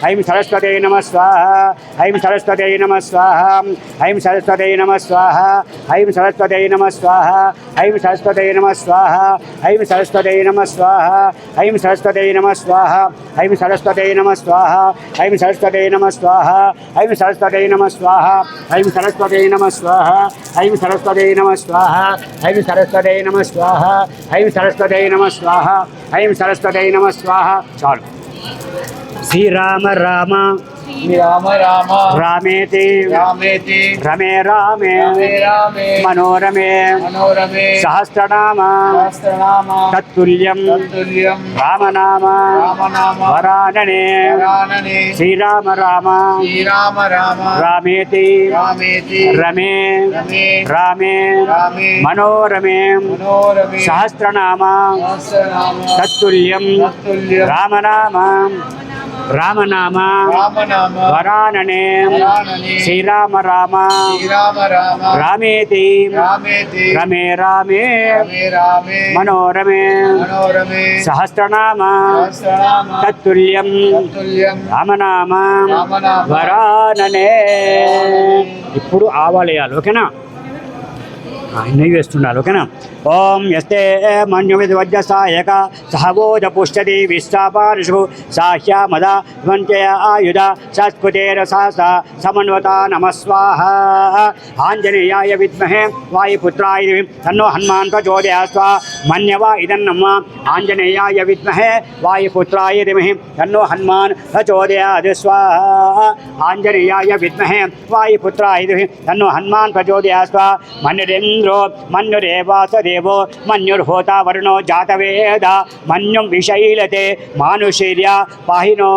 ఐం సరస్వతై నమ స్వాహ. ఐం సరస్వతై నమ స్వాహ. ఐం సరస్వతై నమ స్వాహ. ఐం సరస్వతై నమ స్వాహ. ఐం సరస్వతై నమ స్వాహ. ఐం సరస్వతై నమ స్వాహ. स्वाहा ऐं सरस्वती नमः स्वाहा ऐं सरस्वती नमः स्वाहा ऐं सरस्वती नमः स्वाहा ऐं सरस्वती नमः स्वाहा ऐं सरस्वती नमः स्वाहा ऐं सरस्वती नमः स्वाहा ऐं सरस्वती नमः स्वाहा ऐं सरस्वती नमः स्वाहा ऐं सरस्वती नमः स्वाहा चालू श्री राम राम राम राम रामेति रामेति रमे रामे रामे रामे मनोरमे मनोरमे सहस्रनाम सहस्रनाम तत्तुल्यं तत्तुल्यं रामनाम रामनाम वरानने वरानने श्रीराम राम श्रीराम राम रामेति रामेति रमे रमे रामे रामे मनोरमे मनोरमे सहस्रनाम सहस्रनाम तत्तुल्यं तत्तुल्यं रामनाम रामनाम रामनाम वरानने वरानने श्रीराम राम श्रीराम राम रामेति रामेति रमे रामे रमे रामे मनोरमे मनोरमे सहस्रनाम सहस्रनाम तत्तुल्यं तत्तुल्यं రామనామ రామనామ వరాననే ఇప్పుడు ఆవాలేయాలి ఓకేనా నెయ్యి వేస్తుండాలి ఓకేనా ఓం యస్తే మన్యువిద్వజ్రసాయక సహవోజ పుష్యతి విశ్వాపారిషు సాహ్యమద వంచయ ఆయుధ సంస్కృతేరసాస సమన్వత నమస్వాహ ఆంజనేయాయ విద్మహే వాయుపుత్రాయ తన్నో హనుమాన్ ప్రచోదయాత్ మన్యవ ఇదన్నమ్మ ఆంజనేయాయ విద్మహే వాయుపుత్రాయ ధీమహి తన్నో హనుమాన్ ప్రచోదయాత్ స్వాహా ఆంజనేయాయ విద్మహే వాయుపుత్రాయ ధీమహి తన్నో హనుమాన్ ప్రచోదయాత్ మన్యురేంద్రో మన్యురేవాస देवो मन्युर्होता वरुणो जातवेद मन्युं विशैलते मानुषीर्य पाहिनो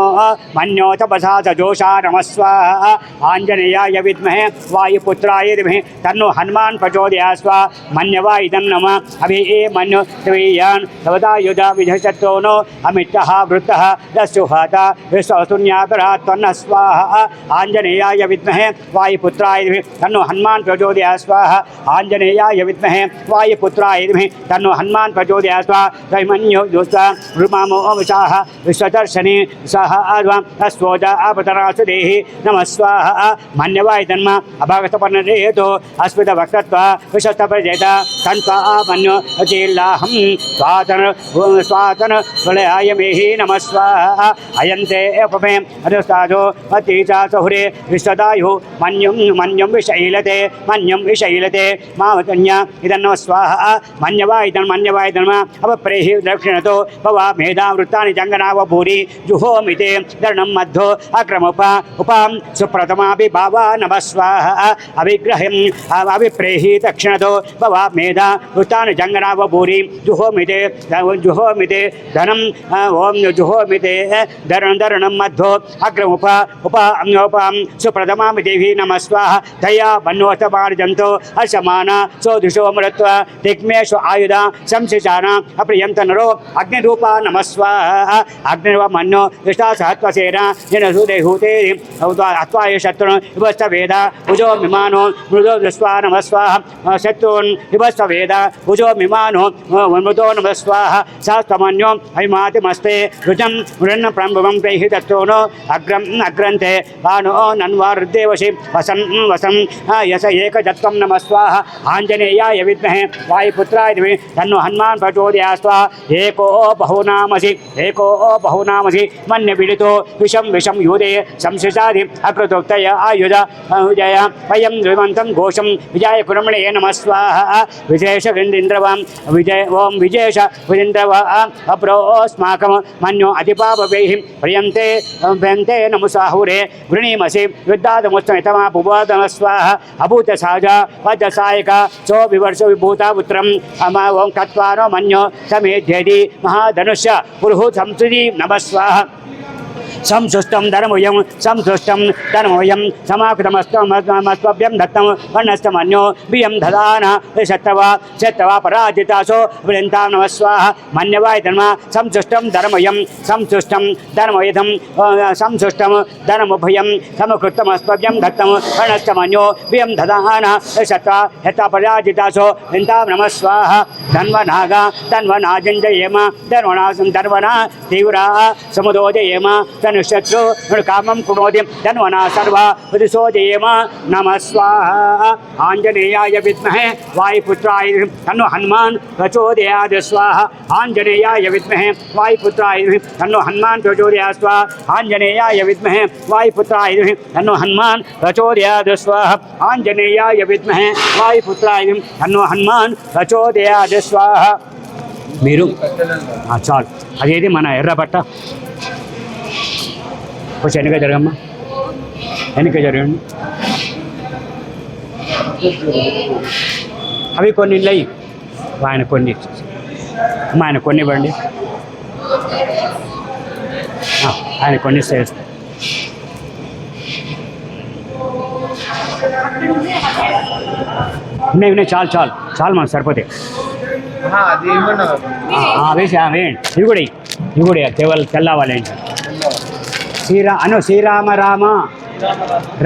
मन्यो तपसा सजोषा नमस्वाहा आञ्जनेयाय विद्महे वायुपुत्राय धीमहि तन्नो हनुमान् प्रचोदयात् स्वाहा मन्यवा इदं नमः अभि मन्यु त्वय्यान् सवदायुध विधशत्रो नो अमितः वृत्तः दस्युहता विश्वशून्यापरात् त्वन्नः स्वाहा आञ्जनेयाय विद्महे वायुपुत्राय धीमहि तन्नो हनुमान् प्रचोदयात् स्वाहा आञ्जनेयाय विद्महे वायुपुत्राय धीमहि तन्नो हनुमान् प्रचोदयात् स्वाहा दैमन्यो दुष्टा रुमामो विशाः विश्वदर्शने सह आद्वा अस्वोज अपतरासु देहि नमः स्वाहा मन्यवाय तन्म अभागस्तपर्णरेतो अस्मितभक्तत्व विश्वस्तप्रजेत तन्त्वा मन्यो अचिल्लाहं स्वातन वलयाय मेहि नमः स्वाहा अयन्ते उपमे अनुस्तादो अतीचा सहुरे विश्वदायुः मन्युं विशैलते मावतन्या इदन्नो स्वाहा मन्यवाय धर्म अपप्रेहि दक्षिणतो भवा मेधा वृत्तानि जङ्गनाव भूरि जुहोमिते धरणं मध्यो उपां सुप्रथमापि भावा नमः स्वाहा अभिग्रहम् अभिप्रेहि दक्षिणतो भवा मेधा वृत्तानि जङ्गनाव भूरि जुहोमिते धनं ओं जुहोमिते धरणं मध्यो उपां सुप्रथमापि देवी नमः स्वाहा दया बन्नोस्तमार्जन्तो असमाना सोदुषो मृत्वा दिग्मेषु आयुधा संसिचाना अप्रियंत नरो अग्निरूपा नमः स्वाहा अग्निर्वा मन्यो विष्टासहत्वसेना जनसुदेहूते अत्वाय शत्रुन् विभस्तवेद उजो मिमानो मृदो दृष्ट्वा नमः स्वाहा शत्रून् विभस्तवेद उजो मिमानो मृदो नमः स्वाहा शास्त्रमन्यो अभिमातिमस्ते रुजं मृन्न प्रम्भवं प्रेहि तत्रोनो अग्रन्थे भानो नन्वारुदेवशि वसं यस एकजत्वं नमः स्वाहा आञ्जनेयाय विद्महे वायुपुत्राय धीमहि तन्नो हनुमान् प्रचोदयात् स्वाहा एको बहुनामसि मन्यपीडितो विषं यूते संशिषादि अकृतोक्तय आयुध वयं द्विमन्तं घोषं विजय कुर्मणे नमः स्वाहा विशेषगिन्द्रवां ओं विजयेश विन्द्रवा अप्रोस्माकं मन्यो अतिपापवैः प्रियन्ते नमुसाहुरे गृणीमसि युद्धादमुस्तमितमा पुबोधन स्वाहा अभूतसाजा वज्रसायक सो विवर्ष विभूता पुत्रम् ओं तत्त्वानो मन्यो समेध्यति महाधनुष्य पुरुहु संसुदि नमः स्वाहा संसुष्टं धर्मोऽयं समाकृतमस्त्वभ्यं दत्तं वर्णस्तमन्यो बियं ददान शत्रवा पराजितासो वृन्तां नमः स्वाहा मन्यवाय धर्म संसुष्टं धर्मोऽयं धर्मोभयं समकृतमस्त्वभ्यं दत्तं वर्णस्तमन्यो बियं ददान शत्वा पराजितासो वृन्तां नमः स्वाहा धन्वनाजञ्जयेम धर्वणा तीव्रा समुदोजयेम ధనుషత్రు కామం కుణోతి ధన్వనా సర్వ పురుషోదయేమ నమః స్వాహా ఆంజనేయాయ విద్మహే వాయుపుత్రాయ తన్నో హనుమాన్ ప్రచోదయాత్ స్వాహా ఆంజనేయాయ విద్మహే వాయుపుత్రాయ తన్నో హనుమాన్ ప్రచోదయాత్ స్వాహా ఆంజనేయాయ విద్మహే వాయుపుత్రాయ తన్నో హనుమాన్ ప్రచోదయాత్ స్వాహా ఆంజనేయాయ విద్మహే వాయుపుత్రాయ తన్నో హనుమాన్ ప్రచోదయాత్ స్వాహా. మీరు చాలు. అదేది మన ఎర్రబట్ట కొంచెం వెనుక జరగమ్మా, వెనుక జరగండి. అవి కొన్ని ఇళ్ళయి ఆయన కొన్ని ఆయన కొన్ని ఇవ్వండి, ఆయన కొన్ని చేస్తాయి. ఉన్నాయి చాలు చాలు చాలు మనకు సరిపోతాయి. వేసి వేయండి. ఇవి కూడా తెల్లవాలి. శ్రీరామ రామ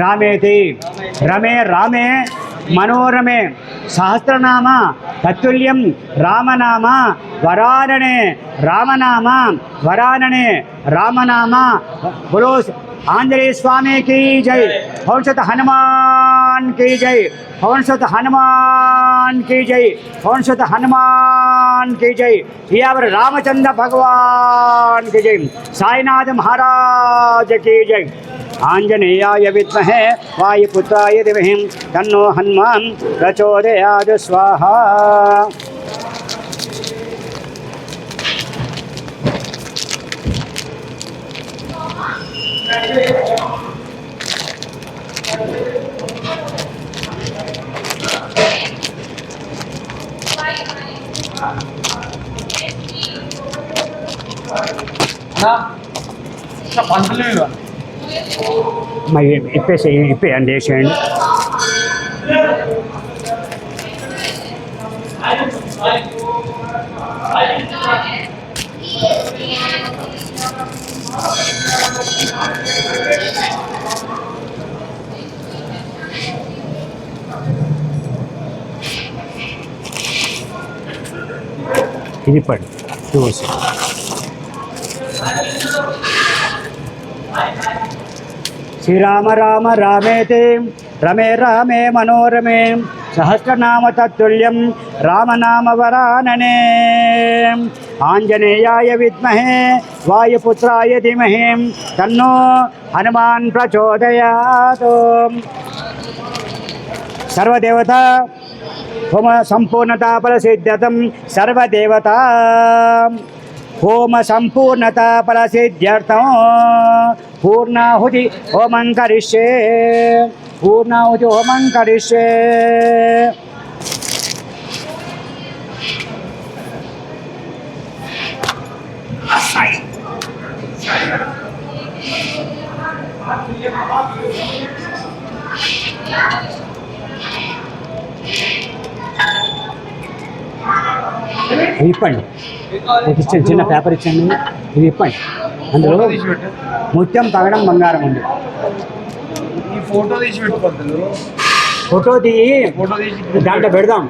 రామేతి రమే రామే మనోరమే సహస్రనామ తత్తుల్యం రామనామ వరాననే రామనామ వరాననే రామనామ. బోలో ఆంజనేయ స్వామి की जय, पवन सुत हनुमान की जय, पवन सुत हनुमान की जय, पवन सुत हनुमान की जय. यावर रामचंद्र भगवान की जय, साईनाथ महाराज की जय. आंजनेयाय विद्महे वायुपुत्राय धीमहि तन्नो हनुमान प्रचोदयात् स्वाहा. మరి ఇప్పేయండి, వేసేయండి. ఇది పడి చూసి శ్రీరామ రామ రామేతి రమే రామే మనోరమే సహస్రనామ తత్తుల్యం రామనామ వరాననే. ఆంజనేయాయ విద్మహే వాయుపుత్రాయ ధీమహి తన్నో హనుమాన్ ప్రచోదయాత్. సర్వదేవత హోమ సంపూర్ణతా ఫలసిద్ధ్యర్థం సర్వదేవత హోమ సంపూర్ణతా ఫలసిద్ధ్యర్థం పూర్ణాహుతి హోమం కరిష్యే, పూర్ణాహుతి హోమం కరిష్యే. ఇప్పండి, ఇచ్చండి, చిన్న పేపర్ ఇచ్చండి, ఇది ఇప్పండి. అందులో ముత్యం పగడం బంగారం ఉంది. ఫోటో తీసి పెట్టుకోవద్దు, ఫోటో తీసి దాంట్లో పెడదాం.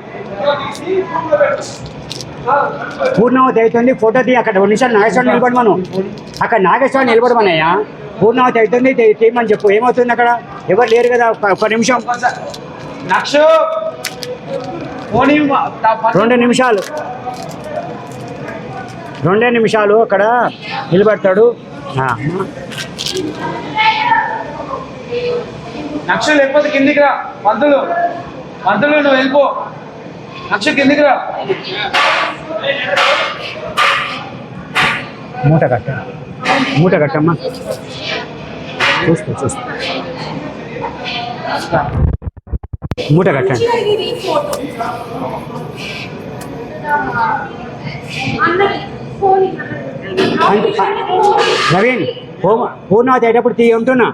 పూర్ణావతి అవుతుంది, ఫోటో తీయి. అక్కడ 2 నిమిషాలు నాగేశ్వరం నిలబడమను, అక్కడ నాగేశ్వరం నిలబడమనయ్యా. పూర్ణావతి అవుతుంది, తీయమని చెప్పు. ఏమవుతుంది అక్కడ? ఎవరు లేరు కదా, ఒక నిమిషం. 2 నిమిషాలు, 2 నిమిషాలు అక్కడ నిలబడతాడు. నక్ష లేకపోతే కిందికి రా. పంతులు నువ్వు వెళ్ళిపో. నక్ష కిందికి రా. మూట కట్టమ్మా. చూస్తూ మూట కట్టండి. నవీన్, పూర్ణావతి అయ్యేటప్పుడు తీ ఉంటున్నా.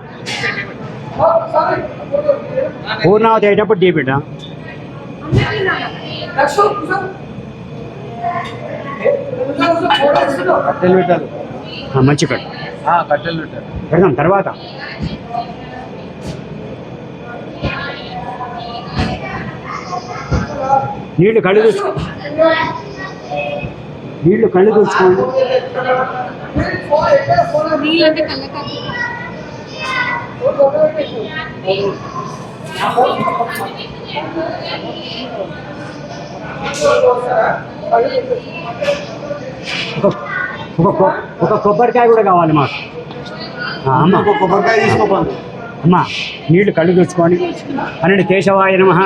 పూర్ణావతి అయ్యేటప్పుడు తీ బిడ్డ. కట్టెలు పెట్టాలి, మంచి కట్టు. కట్టెలు పెట్టాలి, పెడదాం తర్వాత. నీళ్లు కళ్ళు చూసుకోండి. నీళ్ళంటే కళ్ళకాదు. ఒక కొబ్బరికాయ కూడా కావాలి మాకు. అమ్మ కొబ్బరికాయ తీసుకోపోండి. అమ్మ నీళ్లు కళ్ళు తెచ్చుకొని 12 కేశవాయ నమః,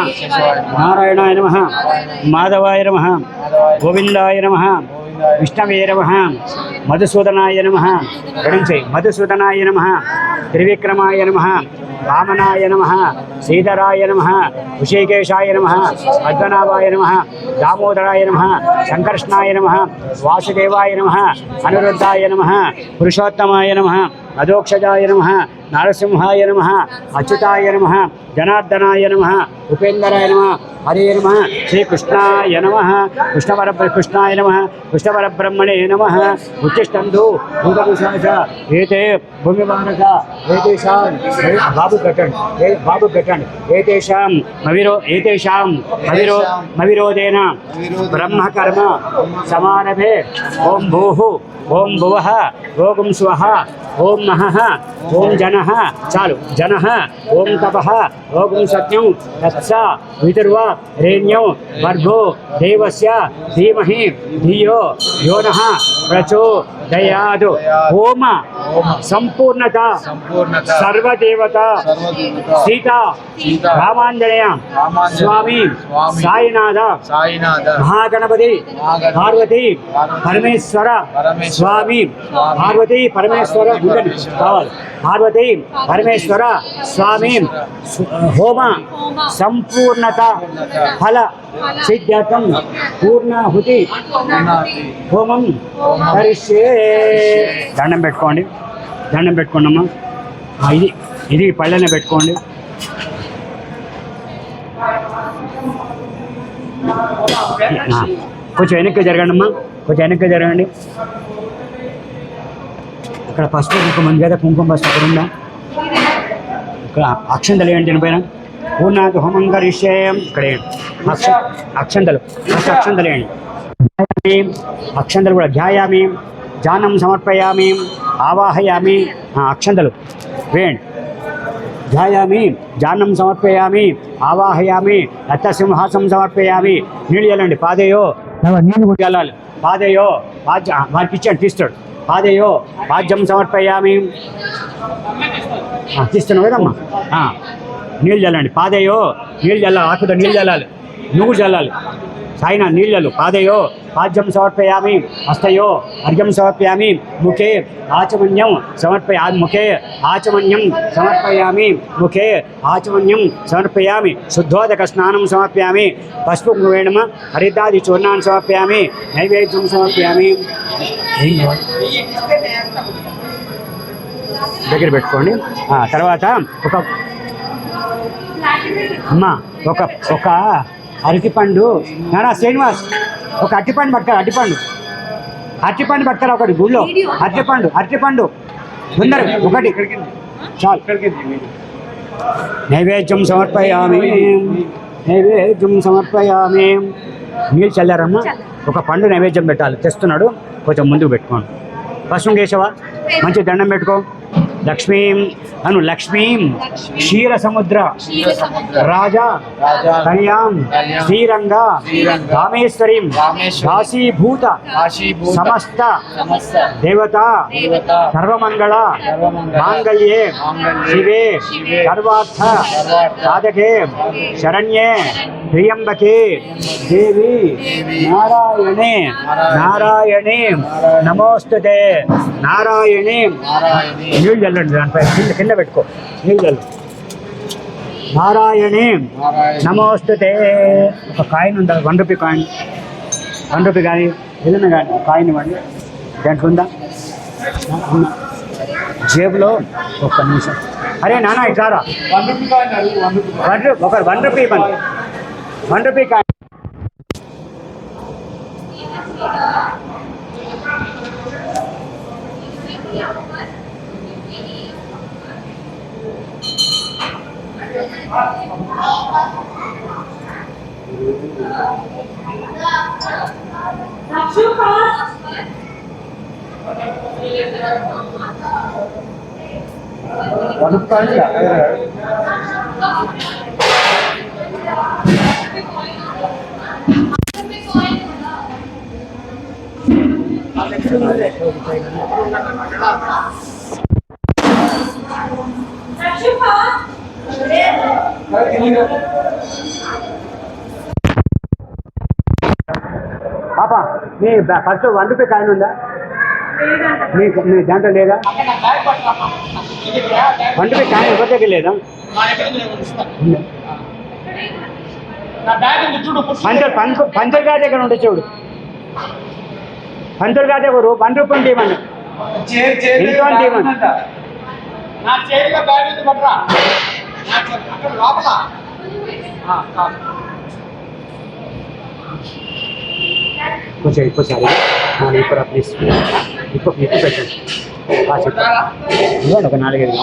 నారాయణాయ నమః, మాధవాయ నమః, గోవిందాయ నమః, విష్ణవే నమః, మధుసూదనాయ నమః, గణించే మధుసూదనాయ నమః, త్రివిక్రమాయ నమః, వామనాయ నమః, శ్రీధరాయ నమః, ఋషికేశాయ నమః, పద్మనాభాయ నమః, దామోదరాయ నమః, సంకర్షణాయ నమః, వాసుదేవాయ నమః, అనిరుద్ధాయ నమః, పురుషోత్తమాయ నమః, అధోక్షజాయ నమః, నరసింహాయ నమః, అచ్యుతాయ నమః, జనార్దనాయ నమః, ఉపేంద్రాయ నమః, హరే నమః, శ్రీకృష్ణాయ నమః, కృష్ణాయ నమః, కృష్ణపరబ్రహ్మణే నమః. ఉత్తిష్టంతు భూతపిశాచ ఏతే భూమివానక ఏతేషాం బాబు పెట్టండి ఏతేషాం మవిరోధేన బ్రహ్మకర్మ సమారభే. ఓం భూః ఓం భువః ఓం స్వః ఓం మహః ఓం జనః చాలు జనః ఓం తపః ఓం సత్యం తత్స వితుర్వ రేణ్యో భర్గో దేవస్య ధీమహి ధియో యో నః ప్రచోదయాత్. ఓమ సంపూర్ణత సర్వదేవత సీత రామాంజనేయ స్వామి సాయినాథ మహాగణపతి పార్వతీ పరమేశ్వర స్వామి పార్వతీ పరమేశ్వర కావాలి పార్వతీ పరమేశ్వర స్వామి హోమ సంపూర్ణత ఫల సిద్ధ్యర్థం పూర్ణాహుతి హోమం కరిష్యే. దండం పెట్టుకోండి అమ్మా. ఇది పళ్ళనే పెట్టుకోండి. కొంచెం వెనక్కి జరగండి అమ్మా, కొంచెం వెనక్కి జరగండి. ఇక్కడ పసుపు కుంకుమ ఉంది కదా, కుంకుమ పసుపు అక్కడ ఉందా? ఇక్కడ అక్షంతలు ఏంటి దీనిపైన పూర్ణాది హోమం కరిష్యేయం. ఇక్కడ అక్షంతలు ఫస్ట్ అక్షంతలు వేయండి. అక్షంతలు కూడా ధ్యాయామి, జానం సమర్పయామి, ఆవాహయామి. అక్షంతలు వేయండి. ధ్యాయామి, జానం సమర్పయామి, ఆవాహయామి, రక్తసింహాసం సమర్పయామి. నీళ్ళు చల్లండి. పాదేయో నీళ్ళు కూడా చల్లాలి. పాదేయో వారికి ఇచ్చాడు, తీస్తాడు. పాదేయో పాద్యం సమర్పయామి. తీస్తున్నావు కదమ్మా. నీళ్ళు చల్లండి. పాదేయో నీళ్ళు చల్లాలి. ఆకుతో నీళ్ళు చల్లాలి. నువ్వు చల్లాలి. సాయినా నీళ్ళు చల్లు. పాదేయో పాద్యం సమర్పయామి, హస్తయో అర్ఘ్యం సమర్పయామి, ముఖే ఆచమన్యం సమర్పయామి, ముఖే ఆచమన్యం సమర్పయామి, శుద్ధోదక స్నానం సమర్పయామి, పసుపు వేణమ హరితాది చూర్ణాన్ని సమర్పయామి, నైవేద్యం సమర్పయామి. దగ్గర పెట్టుకోండి. తర్వాత ఒక అరటిపండు. నానా శ్రీనివాస్ ఒక అరటిపండు పట్టుకారు. అరటిపండు పట్టుకారు ఒకటి గుళ్ళో. అరటిపండు తొందర ఒకటి చాలు. నైవేద్యం సమర్పయామి. నీళ్ళు చల్లారమ్మా. ఒక పండు నైవేద్యం పెట్టాలి. తెస్తున్నాడు, కొంచెం ముందుకు పెట్టుకోండి. పశుం కేశవ మంచి దండం పెట్టుకో. లక్ష్మీం క్షీర సముద్ర రాజా కళ్యాం శ్రీరంగ రామేశ్వరీం కాశీభూత సమస్త దేవత సర్వమంగళ మాంగళ్యే శివే సర్వార్థ సాధకే శరణ్యే త్ర్యంబకే దేవి నారాయణే నమోస్తుతే. నారాయణే నీళ్ళు చల్లండి. దానిపై కింద పెట్టుకో. నీళ్ళు చల్లు. నారాయణే నమోస్తుతే. ఒక కాయిన్ ఉందా? 1 రూపీ కాయిన్, 1 రూపీ కానీ ఏదైనా కానీ కాయిన్ ఇవ్వండి. దాంట్లో ఉందా? జేబులో. ఒక్క నిమిషం. అరే నాన్న ఇట్లారా. 1 రూపీ కాయిన్ అడుగు. 1 రూపీ ఇవ్వండి. 1 రూపీ కాయిన్. పాప మీ ఫస్ట్ 1 రూపీ కాయిన్ ఉందా మీకు మీ దాంట్లో లేదా 1 రూపీ కాయిన్ ఎవరి దగ్గర లేదా పంచర్ గారి దగ్గర ఉంటే చూడు పంచర్ గారి దగ్గర 1 రూపీ ఉంటే ఇవ్వండి ఎంతో అంటే ఇవ్వండి కొంచెం ఎక్కువ సారి ఇప్పుడు ప్లీజ్ ఎక్కువ పెట్టండి ఇవ్వండి ఒక 4-5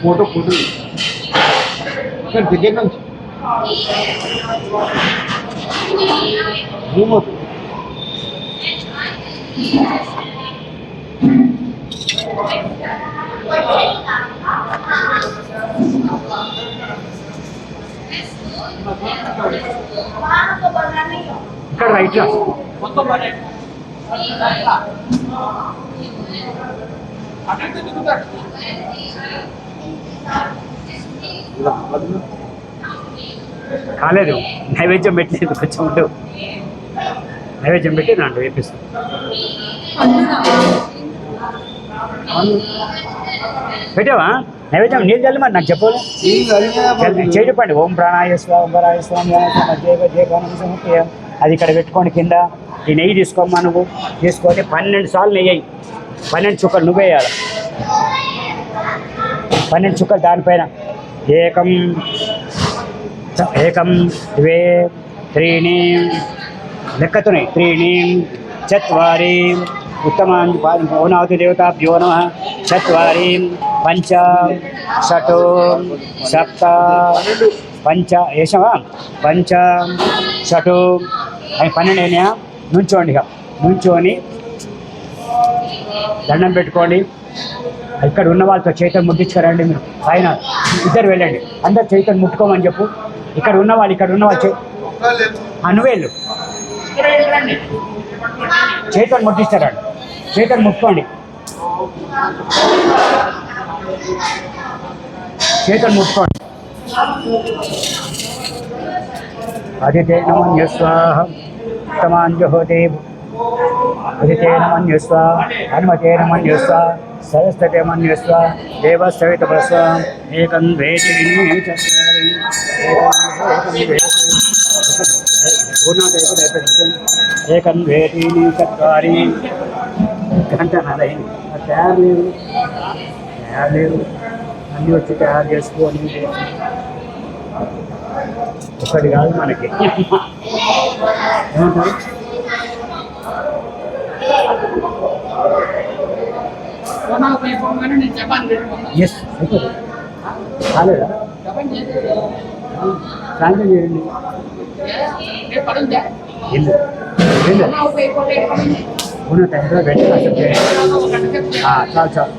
ఫోటో దగ్గర నుంచి జూమ్ అవుతుంది ఇక్కడ రైట్ రా కాలేదు నైవేద్యం పెట్టలేదు కొంచెం ఉండు నైవేద్యం పెట్టి దాంట్లో వేపిస్తాం పెట్టావా నైవేద్యం నీళ్ళు చల్లి మరి నాకు చెప్పాలి చెప్పండి ఓం ప్రాణాయ స్వామి ఓం పరాయ స్వామి అది ఇక్కడ పెట్టుకోండి కింద ఈ నెయ్యి తీసుకోమ్మా నువ్వు తీసుకొని 12 సార్లు నెయ్యి 12 చుక్కలు నువ్వు వేయాలి 12 చుక్కలు దానిపైన ఏకం 2 3 లెక్కతున్నాయి 3 4 उत्तमानि ओनावति देवताभ्यो नमः 4 5 6 7 5 వేసావా 5 6 అవి 12 అయినాయా నుంచోండి ఇక నుంచోని దండం పెట్టుకోండి ఇక్కడ ఉన్న వాళ్ళతో చేతులు ముట్టించుకురండి మీరు పైన ఇద్దరు వెళ్ళండి అందరు చేతులు ముట్టుకోమని చెప్పు ఇక్కడ ఉన్న వాళ్ళు అనువేళ్ళు చేతులు ముట్టిస్తారండి చేతులు ముట్టుకోండి అదితే నమన్య స్వాహ తమాంజహోతే అదితే నమన్య స్వాహ హనుమతే నమన్య స్వాహ సరస్వతే మన్య స్వాహ దేవస్థవిత ప్రస్వ ఏకం వేది ఏకం వేదీని 4 గంట నాదైంది తయారు లేదు అన్నీ వచ్చి తయారు చేసుకొని ఒకటి కాదు మనకి ఏమంటారు ఎస్ అయిపోతుంది కాలేదా సాయంత్రం చేయండి ఇల్లు ఉన్న టైంలో పెట్టి కష్టం చేయండి చాలు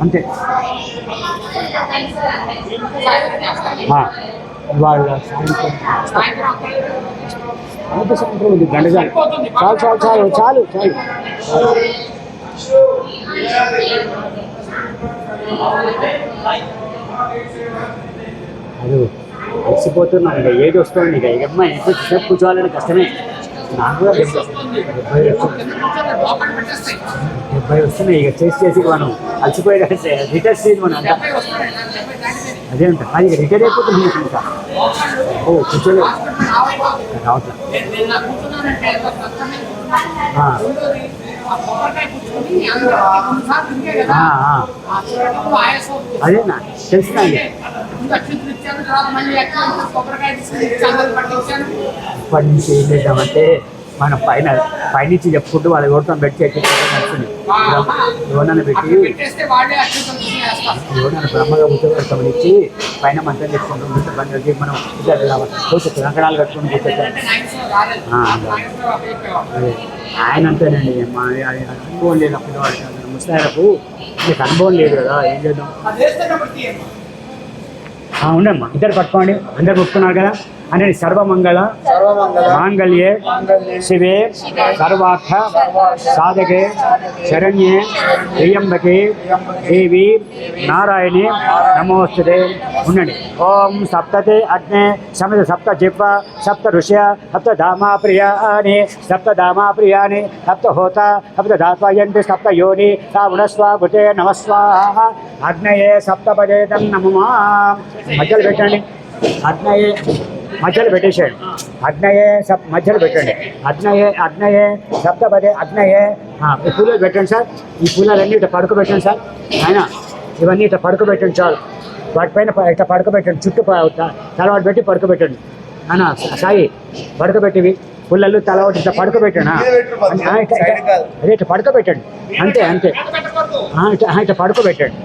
అంతే వాళ్ళ సాయంత్రం ఉంది గంట చాలు అది అలసిపోతున్నాను ఇక ఏది వస్తుంది ఇక అమ్మాయి ఎక్కువసేపు కూర్చోవాలని కష్టమే నాకు కూడా 70 వస్తున్నాయి ఇక చేసి మనం అలసిపోయేట రిటైర్ స్టేజ్ మనం అంతా అదే అంట అది ఇక రిటైర్ అయిపోతుంది ఇంకా కూర్చోలేదు రావట్లేదు అదేనా తెలుసునండి ఇప్పటి నుంచి ఏం చేద్దామంటే మనం పైనుంచి చెప్పుకుంటూ వాళ్ళ ఓటుతో పెట్టి నడుస్తుంది యోనాన్ని పెట్టి యోనాన్ని బ్రహ్మగా ఉద్యోగం ఇచ్చి పైన మంత్రం చెప్పుకుంటూ బండి వచ్చి మనం కూర్చొచ్చు కంకణాలు కట్టుకుని కూర్చొచ్చాం. అదే ఆయన అంతేనండి. మా అనుభవం లేదు అప్పుడు వాడికి ముస్తాయకు మీకు అనుభవం లేదు కదా, ఏం చేద్దాం. ఉండమ్మా ఇద్దరు పట్టుకోండి, అందరు ముట్టుకున్నారు కదా అని. సర్వమంగళ మాంగళ్యే శివే సర్వార్థ సాధకే శరణ్యే త్ర్యంబకే దేవి నారాయణి నమోస్తుతే. ఉండండి. ఓం సప్తతే అగ్నే సమిత సప్త జిహ్వ సప్త ఋషయ సప్త ధామా ప్రియాని సప్త ధామా ప్రియాని సప్త హోత సప్త ధాత్వయంతి సప్త యోని సాగుణస్వాగుతే నమస్వాహ. అగ్నయే సప్తపదే నమమా. మధ్యలో పెట్టండి. అగ్నయే మధ్యలో పెట్టేసాడు. అగ్నయే మధ్యలో పెట్టండి. అగ్నయే సప్తపదే అగ్నయే. ఈ పూలలు పెట్టండి సార్. ఈ పూలన్నీ ఇట్లా పడుకోబెట్టండి సార్. ఆయన ఇవన్నీ ఇట్లా పడుకోబెట్టండి చాలు. వాటిపైన ఇట్లా పడుకోబెట్టండి. చుట్టూ తలవాటు పెట్టి పడుకోబెట్టండి. అన్న సాయి పడుకోబెట్టివి పుల్లలు తలవాటు ఇట్లా పడుకోబెట్టండి. అదే ఇట్లా పడుకోబెట్టండి. అంతే అంతే ఇట్లా పడుకోబెట్టండి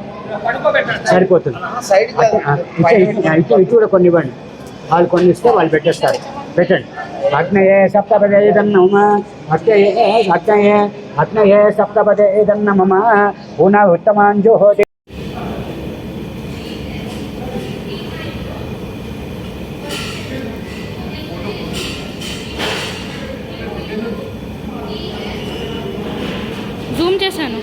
సరిపోతుంది. ఇటు కూడా కొన్ని ఇవ్వండి. వాళ్ళు కొన్ని ఇస్తే వాళ్ళు పెట్టేస్తారు. పెట్టండి. అగ్నయే సప్తపదే నమ అగ్నయే సప్తపదే నమ పునః ఉత్తమాంజోహోతి. జూమ్ చేశాను.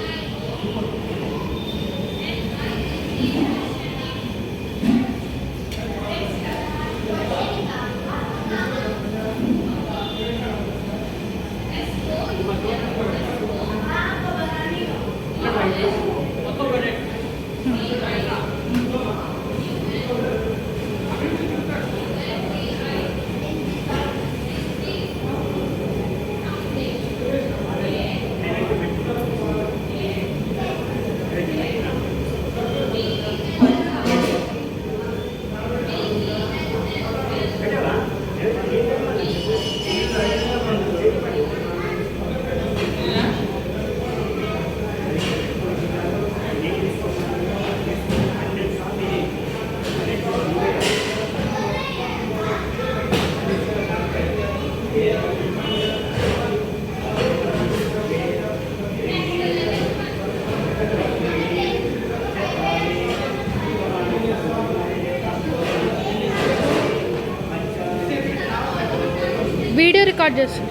వీడియో రికార్డ్ చేస్తాను.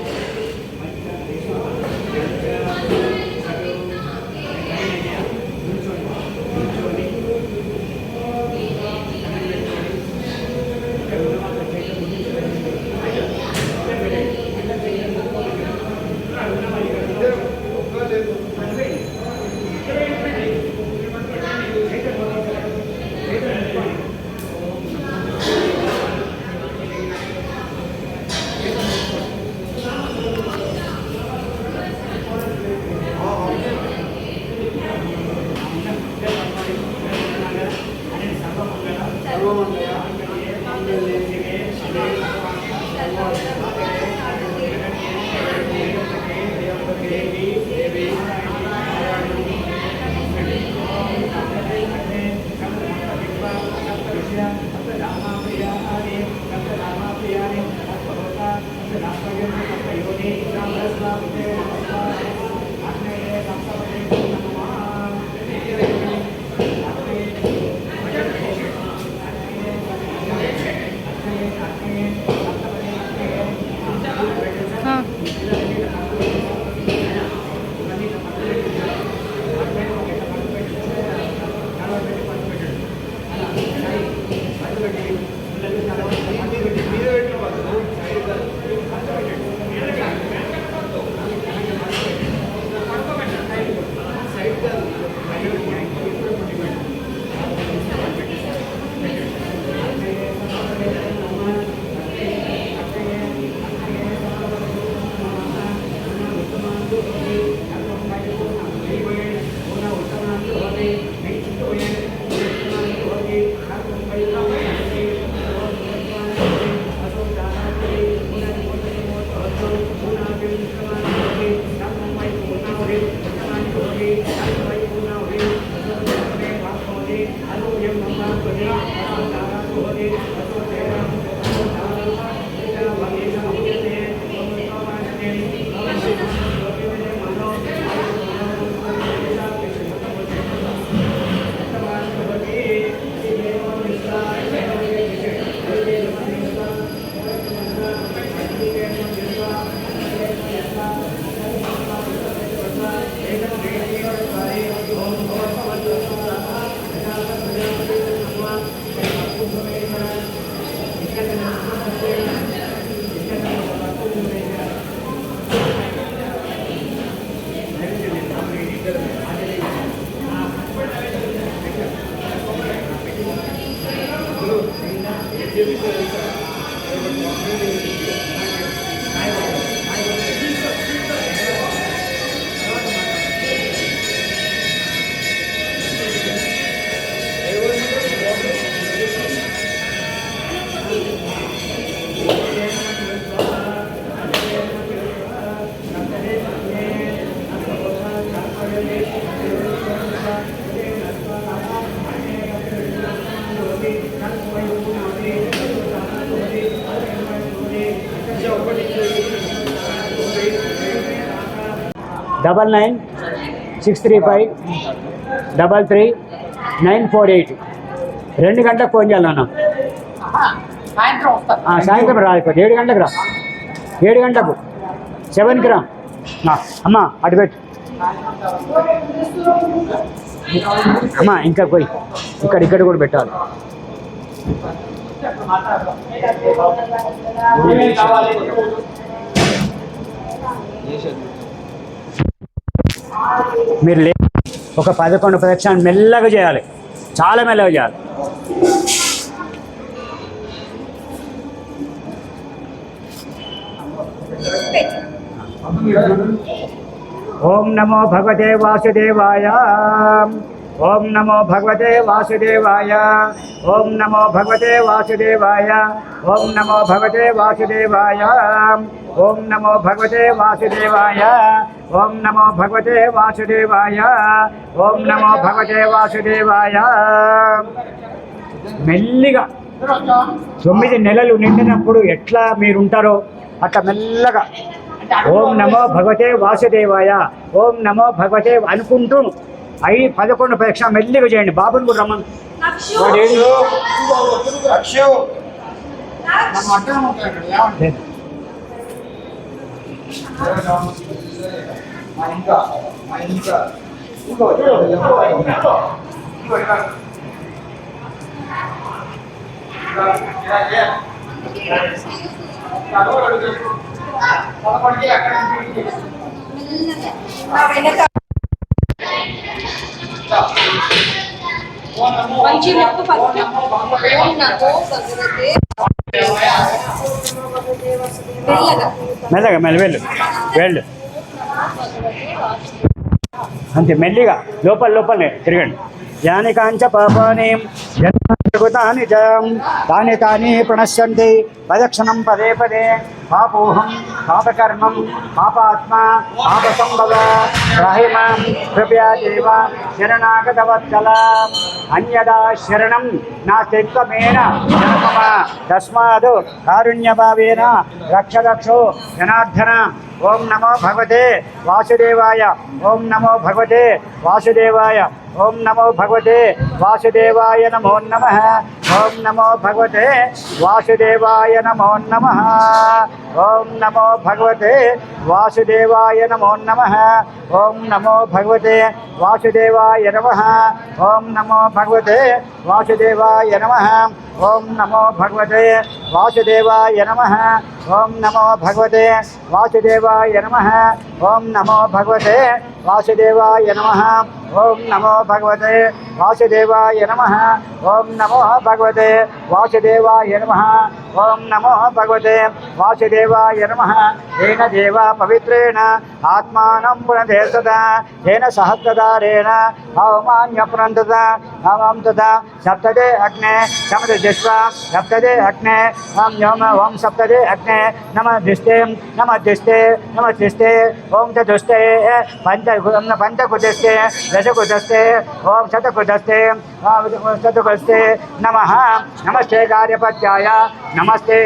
$99-635-33-948 2 గంటలకు ఫోన్ చేయాలి నాన్న. సాయంత్రం రా, 7 గంటలకు రా, 7 గంటలకు 7కి రా. అమ్మ అటు పెట్టు అమ్మ, ఇంకా పోయి ఇక్కడ కూడా పెట్టాలి. మీరు ఒక 11 ప్రదక్షిణాలు మెల్లగా చేయాలి, చాలా మెల్లగా చేయాలి. ఓం నమో భగవతే వాసుదేవాయ. ఓం నమో భగవతే వాసుదేవాయ. ఓం నమో భగవతే వాసుదేవాయ. ఓం నమో భగవతే వాసుదేవాయ. ఓం నమో భగవతే వాసుదేవాయ. ఓం నమో భగవతే వాసుదేవాయ. ఓం నమో భగవతే వాసుదేవాయ. మెల్లిగా 9 నెలలు నిండినప్పుడు ఎట్లా మీరుంటారో అట్లా మెల్లగా ఓం నమో భగవతే వాసుదేవాయ, ఓం నమో భగవతే అనుకుంటూ 11 పరీక్ష మెల్లిగా చేయండి. బాబుని కూడా రమ్మను. మంచి నొప్పు ఫస్ట్ ఓం నమో భగవతే మెల్లగా వెళ్ళు వెళ్ళు అంతే, మెల్లిగా లోపలనే తిరగండి. యాని కాంచ పాపాని జగతాని తాని తాని ప్రణశ్యంతి ప్రదక్షిణం పదే పదే. పాపోహం పాపకర్మం పాపాత్మ పాపసంభవ రాహిమాం కృపయా దేవ శరణాగతవత్సల. అన్యదా శరణం నాస్తిత్వమేన జన్మమ తస్మాద్ కారుణ్యభావేన రక్ష రక్షో జనార్దన. ఓం నమో భగవతే వాసుదేవాయ. ఓం నమో భగవతే వాసుదేవాయ. ఓం నమో భగవతే వాసుదేవాయ నమో నమః. ఓం నమో భగవతే వాసుదేవాయ నమో నమః. ఓం నమో భగవతే వాసుదేవాయ నమో నమః. ఓం నమో భగవతే వాసుదేవాయ నమః. ఓం నమో భగవతే వాసుదేవాయ నమః. ఓం నమో భగవతే వాసుదేవాయ నమః. ఓం నమో భగవతే వాసుదేవాయ నమః. ఓం నమో భగవతే వాసుదేవాయ నమః. ఓం నమో భగవతే వాసుదేవాయ నమః. ఓం నమో భగవతే వాసుదేవాయ నమః. ఓం నమో భగవతే వాసుదేవాయ నమః. ఏన దేవా పవిత్రేణ ఆత్మానం పునతే సదా ఏన సహస్రదారేణ అవమాన్య పునంతత అవం తదా. సప్తదే అగ్నే సమదృష్ట్వ సప్తదే అగ్నే ఓం సప్తదే అగ్నే నమదిష్టే నమదిష్టే నమదిష్టే. ఓం చతుష్టే పంచకుదిష్టే दशकुतस्ते ओम शतकुतस्ते शतकुतस्ते नमः नमस्ते कार्यपत्याय नमस्ते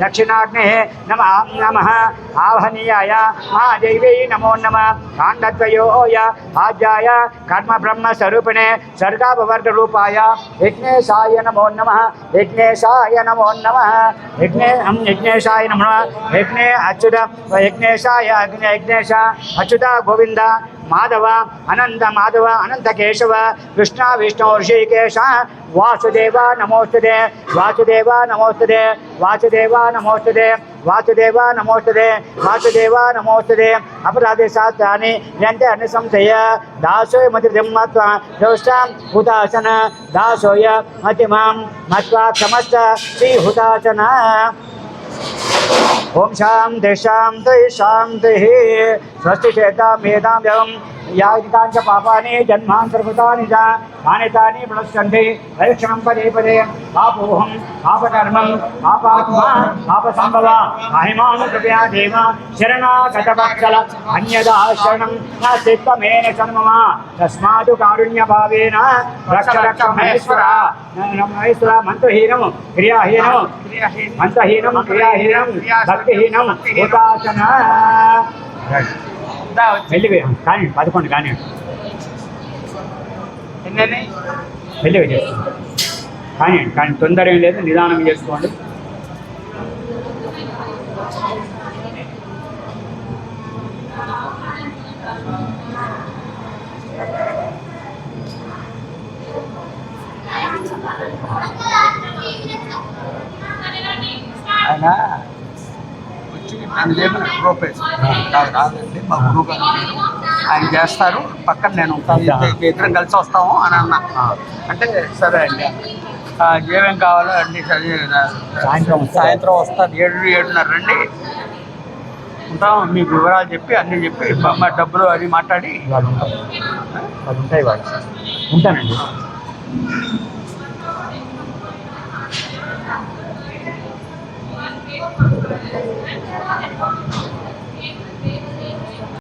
दक्षिणाग्ने नमः आवहनीयाय महादेवी नमो नमः काण्डद्वयोय आज्याय कर्म ब्रह्म स्वरूपिणे सर्गापवर्ग रूपाय विघ्नेशाय नमो नमः विघ्नेशाय नमो नमः विघ्नेशाय नमः विघ्ने अच्युत विघ्नेशाय विघ्नेश अच्युत गोविंद माधव अनंत केशव कृष्ण विष्णु ऋषिकेश वासुदेव नमोस्तुते वासुदेव नमोस्तुते वासुदेव नमोस्तुते वासुदेव नमोस्तुते वासुदेव नमोस्तुते अपराधे शास्त्राणि यन्ते अनुसंशय दासोय मतिर्मत्वा दोषां हुतासन दासोय मतिमां मत्वा समस्त श्रीहुतासन ओम शांति शांति शांति स्वस्ति चेता मेधां व्यवं यादिकांच पापानि जन्मान्तर्गतानि च हानितानि प्रणश्यन्ति परीक्षणं पदे पदे पापोऽहं पापकर्मं पापात्मा पापसम्भव महिमां कृपया देव शरणागतवत्सल अन्यदा शरणं नास्ति त्वमेव शरणं तस्मात् कारुण्यभावेन रक्ष रक्ष महेश्वर महेश्वर मन्त्रहीनं क्रियाहीनं मन्त्रहीनं क्रियाहीनं भक्तिहीनं उपासना వెళ్ళిపోయి కానీ 11 కానీ ఎన్నని వెళ్ళిపోయి చేస్తాం కానీ తొందర ఏం లేదు నిదానం చేసుకోండి ఆయన వచ్చి నన్ను లేమని రూపేసి నాకు రాదండి మా గురువు గారు ఆయన చేస్తారు పక్కన నేను ఉంటాను ఇద్దరం కలిసి వస్తాము అని అన్నా అంటే సరే అండి ఏమేం కావాలో అన్ని సరే సాయంత్రం వస్తాను 7:30 రండి ఉంటాం మీకు వివరాలు చెప్పి అన్నీ చెప్పి మా డబ్బులు అది మాట్లాడి వాళ్ళు ఉంటాయి వాళ్ళు ఉంటానండి